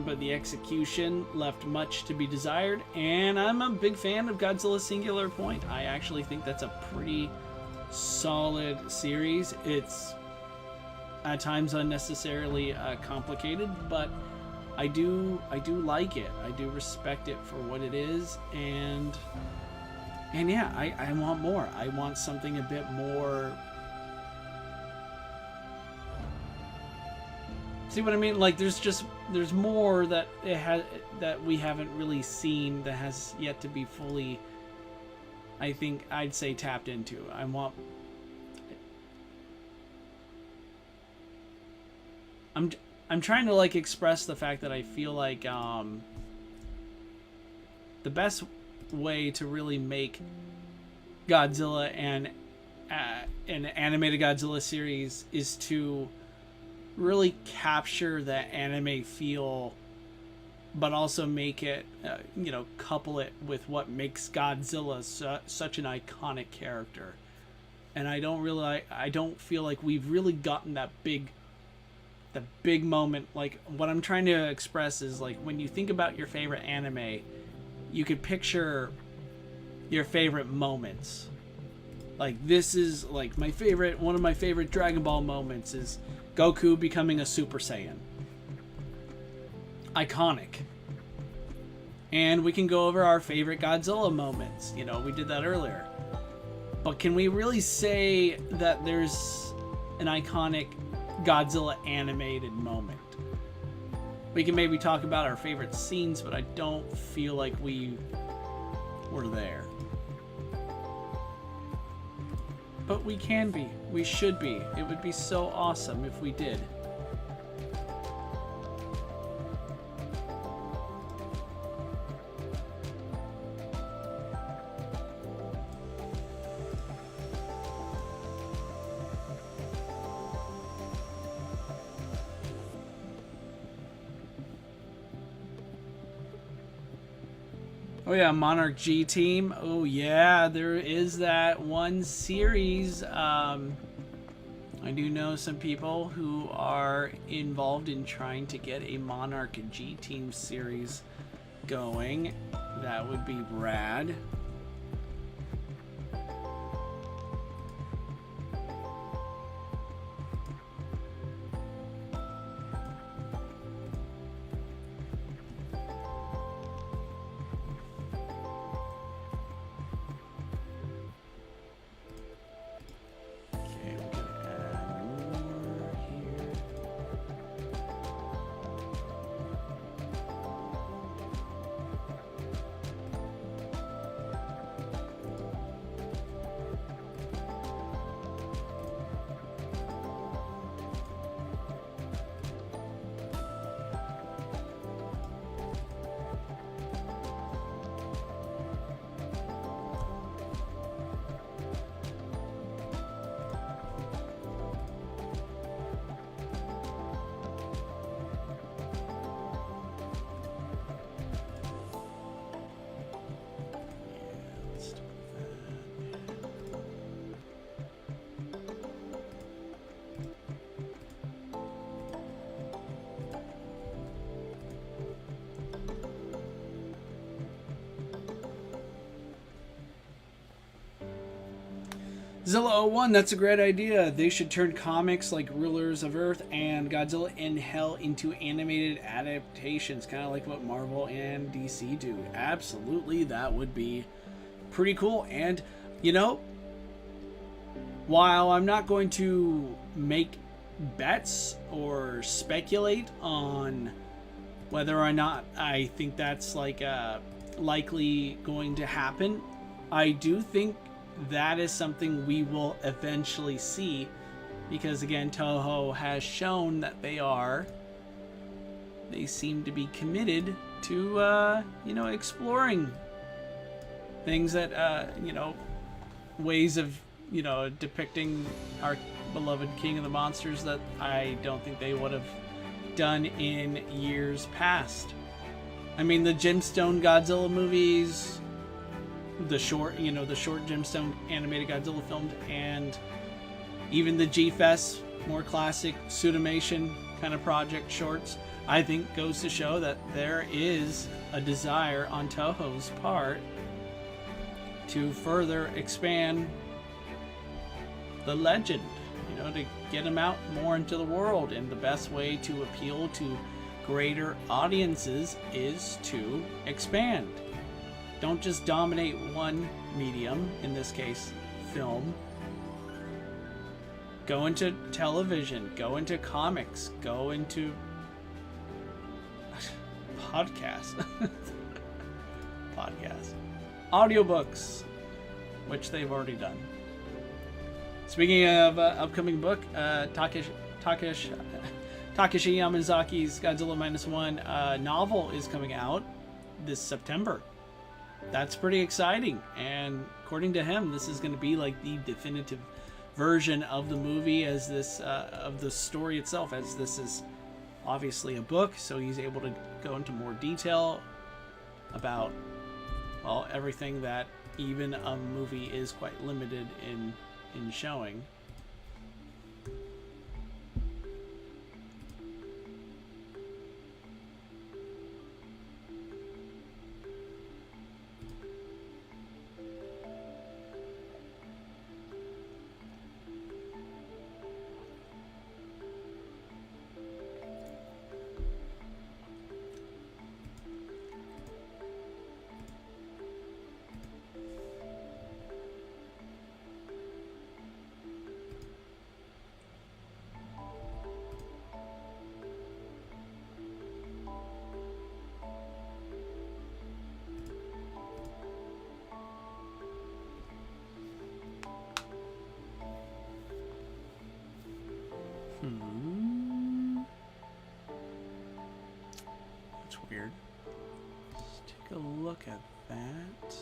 but the execution left much to be desired, and I'm a big fan of Godzilla Singular Point. I actually think that's a pretty solid series. It's at times unnecessarily complicated, but I do like it. I do respect it for what it is, and yeah, I want more. I want something a bit more. See what I mean? Like there's more that that we haven't really seen, that has yet to be fully, I think I'd say, tapped into. I'm trying to like express the fact that I feel like the best way to really make Godzilla and an animated Godzilla series is to really capture that anime feel, but also make it, couple it with what makes Godzilla such an iconic character. And I don't feel like we've really gotten the big moment. Like, what I'm trying to express is, like, when you think about your favorite anime, you could picture your favorite moments. Like, this is like one of my favorite Dragon Ball moments is Goku becoming a Super Saiyan. Iconic. And we can go over our favorite Godzilla moments. You know, we did that earlier. But can we really say that there's an iconic Godzilla animated moment? We can maybe talk about our favorite scenes, but I don't feel like we were there. But we can be. We should be. It would be so awesome if we did. Oh yeah, Monarch G Team. Oh yeah, there is that one series. I do know some people who are involved in trying to get a Monarch G Team series going. That would be rad. Zilla01, that's a great idea. They should turn comics like Rulers of Earth and Godzilla in Hell into animated adaptations, kind of like what Marvel and DC do. Absolutely, that would be pretty cool. And, you know, while I'm not going to make bets or speculate on whether or not I think that's like likely going to happen, I do think that is something we will eventually see, because again, Toho has shown that they seem to be committed to exploring things that ways of depicting our beloved King of the Monsters that I don't think they would have done in years past. I mean, the Gemstone Godzilla movies, the short Gemstone animated Godzilla filmed, and even the G-Fest, more classic Sudomation kind of project shorts, I think goes to show that there is a desire on Toho's part to further expand the legend, to get them out more into the world. And the best way to appeal to greater audiences is to expand. Don't just dominate one medium, in this case, film. Go into television, go into comics, go into podcasts. Audiobooks, which they've already done. Speaking of upcoming book, Takeshi Yamazaki's Godzilla -1 novel is coming out this September. That's pretty exciting, and according to him, this is going to be like the definitive version of the movie, as this of the story itself, as this is obviously a book, so he's able to go into more detail about, well, everything that even a movie is quite limited in showing. That's weird. Let's take a look at that.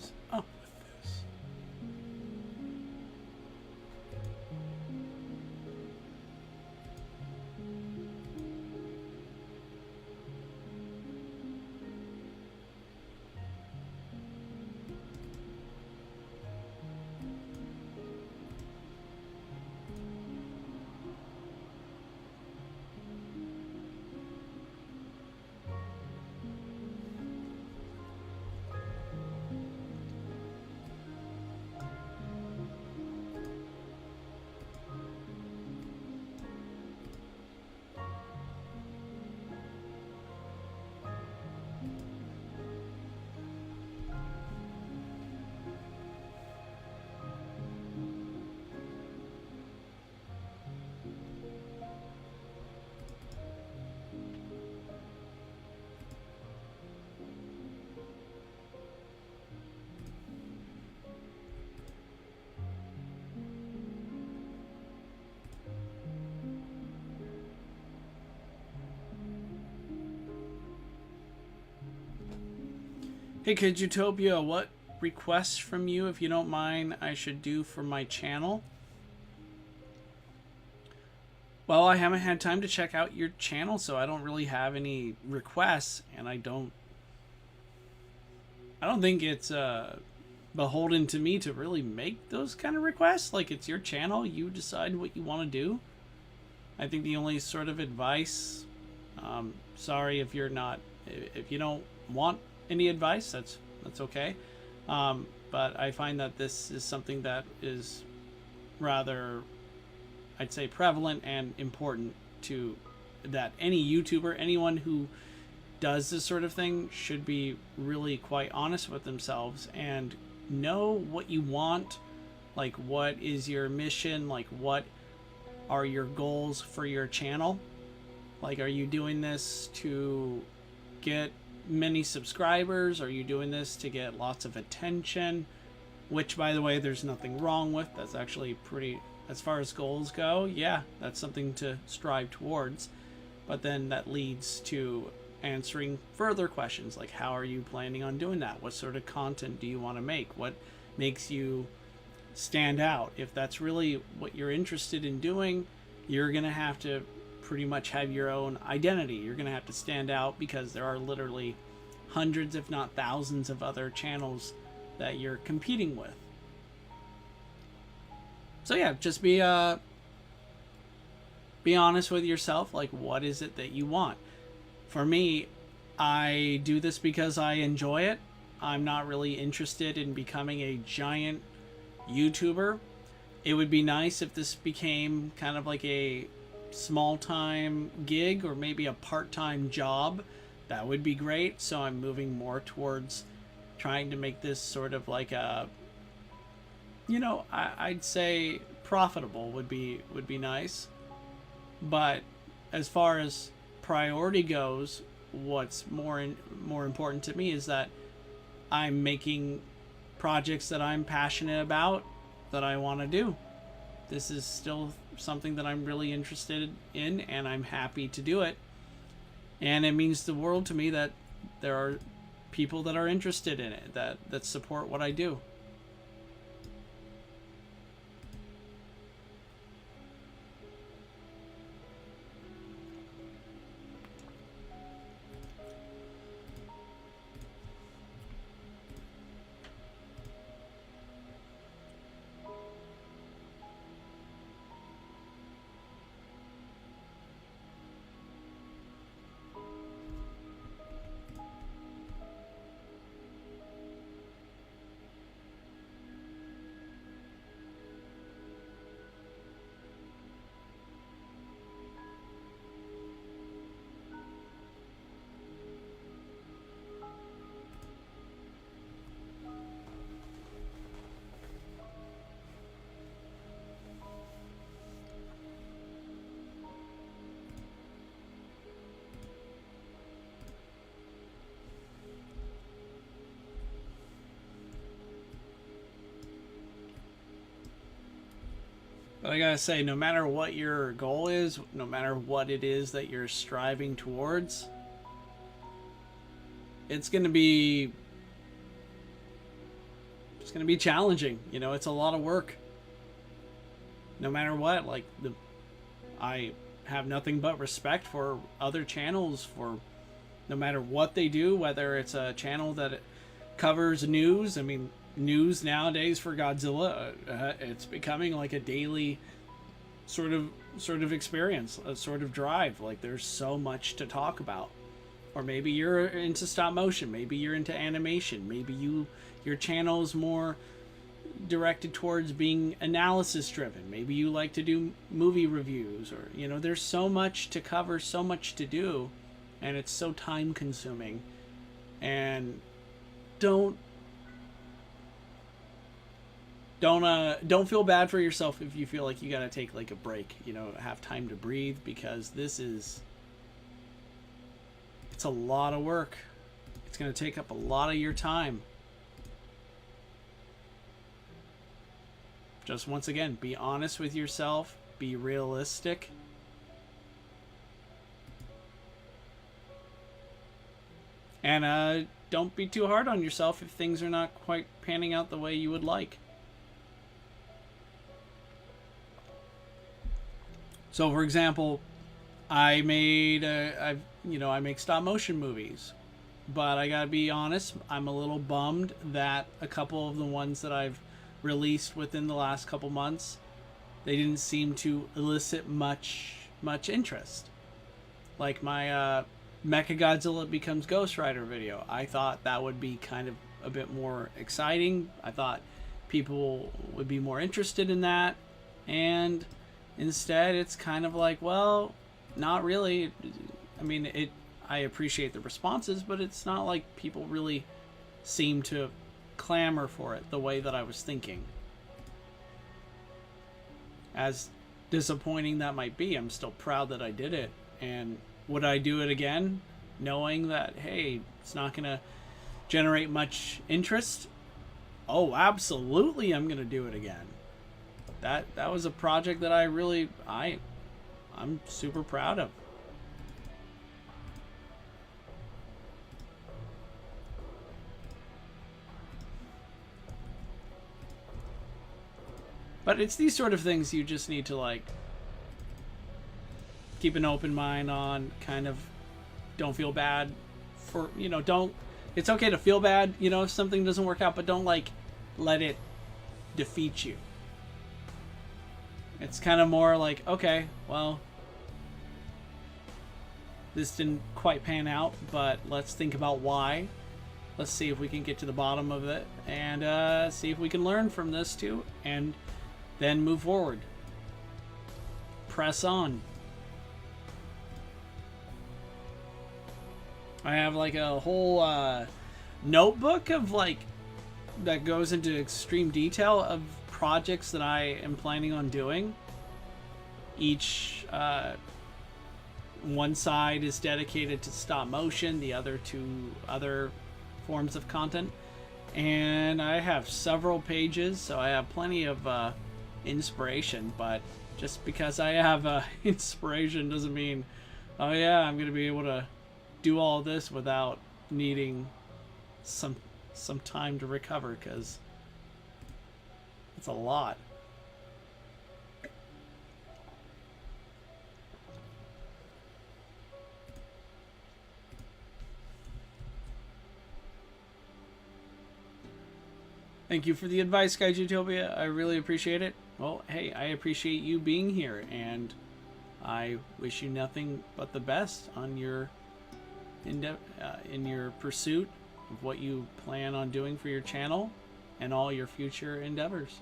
is up with this? Hey Kid Utopia, what requests from you, if you don't mind, I should do for my channel? Well, I haven't had time to check out your channel, so I don't really have any requests, and I don't think it's beholden to me to really make those kind of requests. Like, it's your channel, you decide what you want to do. I think the only sort of advice, sorry if you don't want any advice, that's okay. But I find that this is something that is rather, I'd say, prevalent and important to that any YouTuber, anyone who does this sort of thing should be really quite honest with themselves and know what you want, like what is your mission, like what are your goals for your channel. Like, are you doing this to get many subscribers? Are you doing this to get lots of attention? Which, by the way, there's nothing wrong with. That's actually pretty, as far as goals go, yeah, that's something to strive towards. But then that leads to answering further questions, like how are you planning on doing that? What sort of content do you want to make? What makes you stand out? If that's really what you're interested in doing, you're gonna have to pretty much have your own identity. You're gonna have to stand out, because there are literally hundreds, if not thousands, of other channels that you're competing with. So yeah, just be honest with yourself. Like, what is it that you want? For me, I do this because I enjoy it. I'm not really interested in becoming a giant YouTuber. It would be nice if this became kind of like a small-time gig or maybe a part-time job. That would be great. So I'm moving more towards trying to make this sort of like a, you know, I'd say profitable would be nice. But as far as priority goes, what's more important to me is that I'm making projects that I'm passionate about, that I want to do. This is still something that I'm really interested in, and I'm happy to do it. And it means the world to me that there are people that are interested in it, that support what I do. But I gotta say, no matter what your goal is, no matter what it is that you're striving towards, it's gonna be it's going to be challenging. You know, it's a lot of work. No matter what, like, I have nothing but respect for other channels, for no matter what they do, whether it's a channel that covers news. I mean, news nowadays for Godzilla, it's becoming like a daily sort of experience, a sort of drive. Like, there's so much to talk about. Or maybe you're into stop motion, maybe you're into animation, maybe your channel is more directed towards being analysis driven. Maybe you like to do movie reviews, or, you know, there's so much to cover, so much to do, and it's so time consuming. And don't feel bad for yourself if you feel like you gotta take like a break, you know, have time to breathe, because it's a lot of work. It's gonna take up a lot of your time. Just once again, be honest with yourself, be realistic. And don't be too hard on yourself if things are not quite panning out the way you would like. So, for example, I make stop motion movies, but I gotta be honest, I'm a little bummed that a couple of the ones that I've released within the last couple months, they didn't seem to elicit much interest. Like my Mechagodzilla Becomes Ghost Rider video, I thought that would be kind of a bit more exciting. I thought people would be more interested in that, and instead it's kind of like, well, not really. I mean, I appreciate the responses, but it's not like people really seem to clamor for it the way that I was thinking. As disappointing that might be, I'm still proud that I did it. And would I do it again, knowing that, hey, it's not gonna generate much interest? Oh, absolutely, I'm gonna do it again. That was a project that I'm super proud of. But it's these sort of things you just need to, like, keep an open mind on. Kind of don't feel bad for, you know, it's okay to feel bad, you know, if something doesn't work out, but don't, like, let it defeat you. It's kind of more like, okay, well, this didn't quite pan out, but let's think about why. Let's see if we can get to the bottom of it, and see if we can learn from this too, and then move forward. Press on. I have like a whole notebook of, like, that goes into extreme detail of projects that I am planning on doing. Each one side is dedicated to stop motion, the other to other forms of content, and I have several pages, so I have plenty of inspiration. But just because I have inspiration doesn't mean, oh yeah, I'm gonna be able to do all this without needing some time to recover, because it's a lot. Thank you for the advice, Gaijutopia. I really appreciate it. Well, hey, I appreciate you being here, and I wish you nothing but the best on your in your pursuit of what you plan on doing for your channel and all your future endeavors.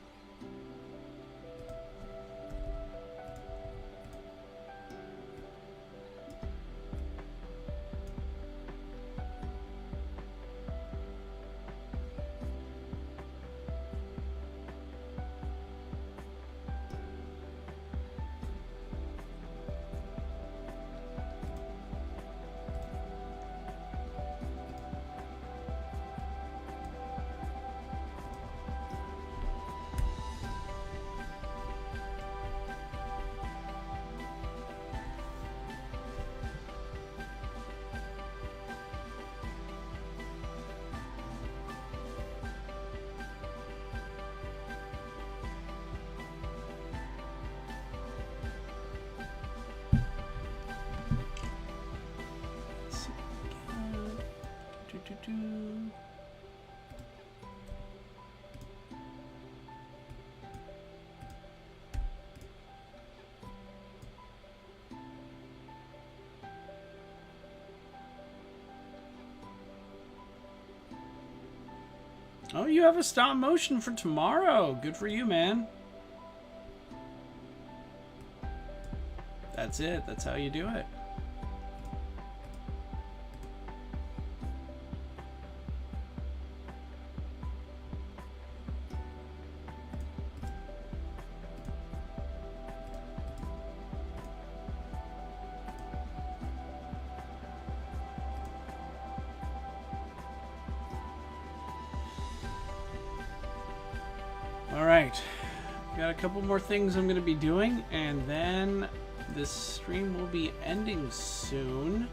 you have a stop motion for tomorrow. Good for you, man. That's it. That's how you do it. Alright, got a couple more things I'm going to be doing, and then this stream will be ending soon.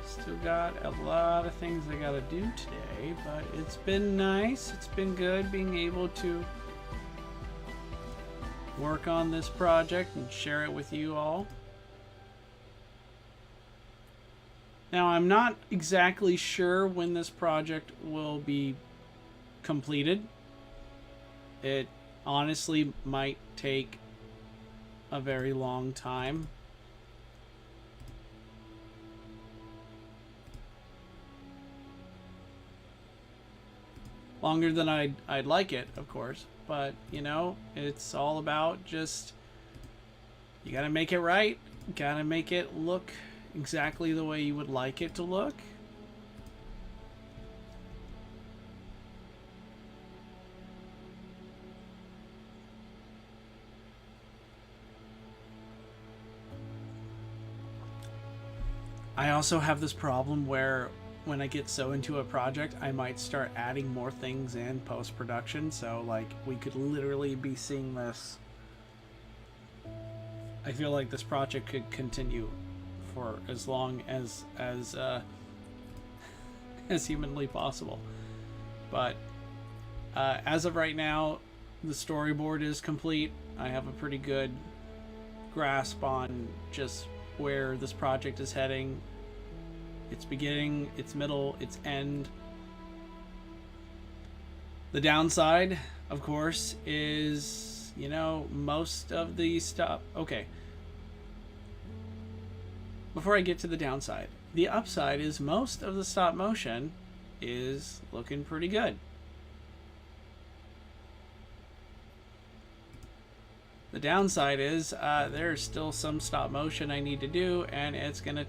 Still got a lot of things I got to do today, but it's been nice. It's been good being able to work on this project and share it with you all. Now, I'm not exactly sure when this project will be completed. It honestly might take a very long time. Longer than I'd like it, of course. But, you know, it's all about just, you gotta make it right. You gotta make it look exactly the way you would like it to look. I also have this problem where when I get so into a project, I might start adding more things in post-production. So like we could literally be seeing this. I feel like this project could continue for as long as humanly possible. But as of right now, the storyboard is complete. I have a pretty good grasp on just where this project is heading. Its beginning, its middle, its end. The downside, of course, is, you know, most of the stuff. Okay. Before I get to the downside, the upside is most of the stop motion is looking pretty good. The downside is there's still some stop motion I need to do, and it's going to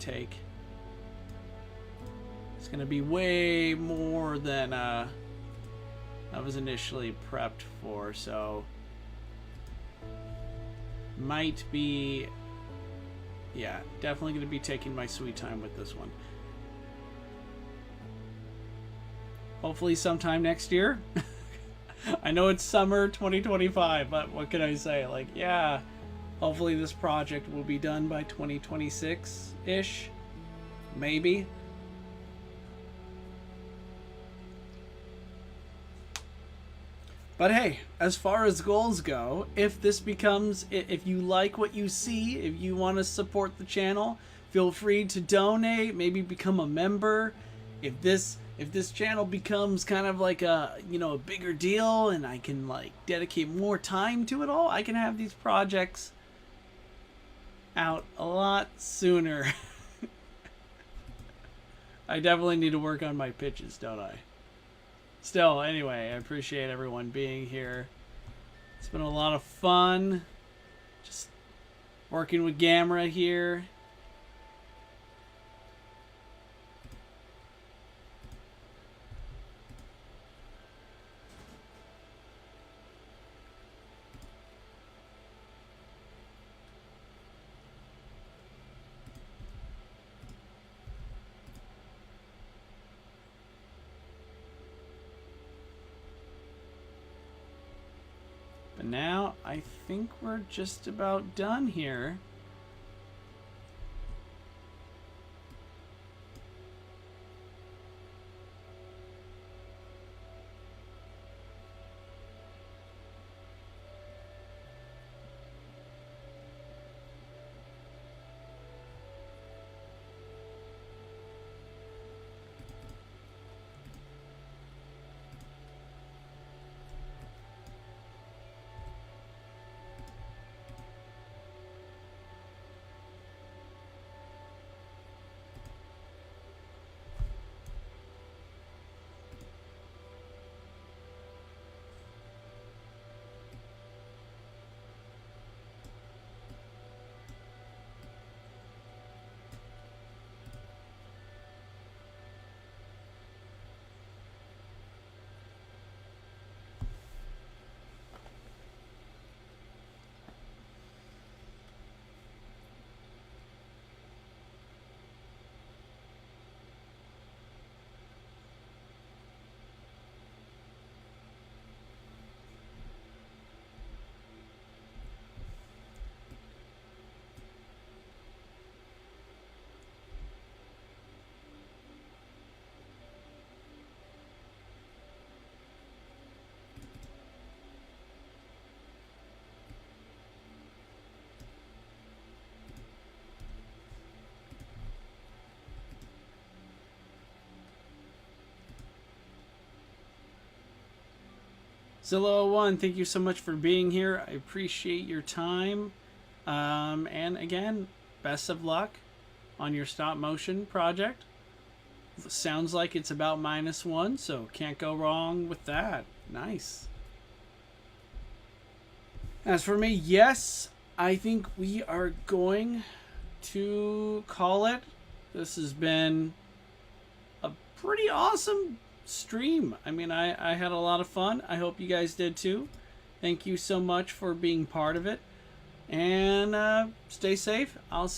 be way more than I was initially prepped for, so might be, yeah, definitely going to be taking my sweet time with this one. Hopefully sometime next year. I know it's summer 2025, but what can I say? Like, yeah, hopefully this project will be done by 2026-ish, maybe. But hey, as far as goals go, if this becomes, if you like what you see, if you want to support the channel, feel free to donate, maybe become a member. If this channel becomes kind of like a, you know, a bigger deal and I can like dedicate more time to it all, I can have these projects out a lot sooner. I definitely need to work on my pitches, don't I? Still, anyway, I appreciate everyone being here. It's been a lot of fun just working with GAMERA here. But now I think we're just about done here. Zillow01, thank you so much for being here. I appreciate your time. And again, best of luck on your stop motion project. Sounds like it's about -1, so can't go wrong with that. Nice. As for me, yes, I think we are going to call it. This has been a pretty awesome stream. I mean, I had a lot of fun. I hope you guys did too. Thank you so much for being part of it. And stay safe. I'll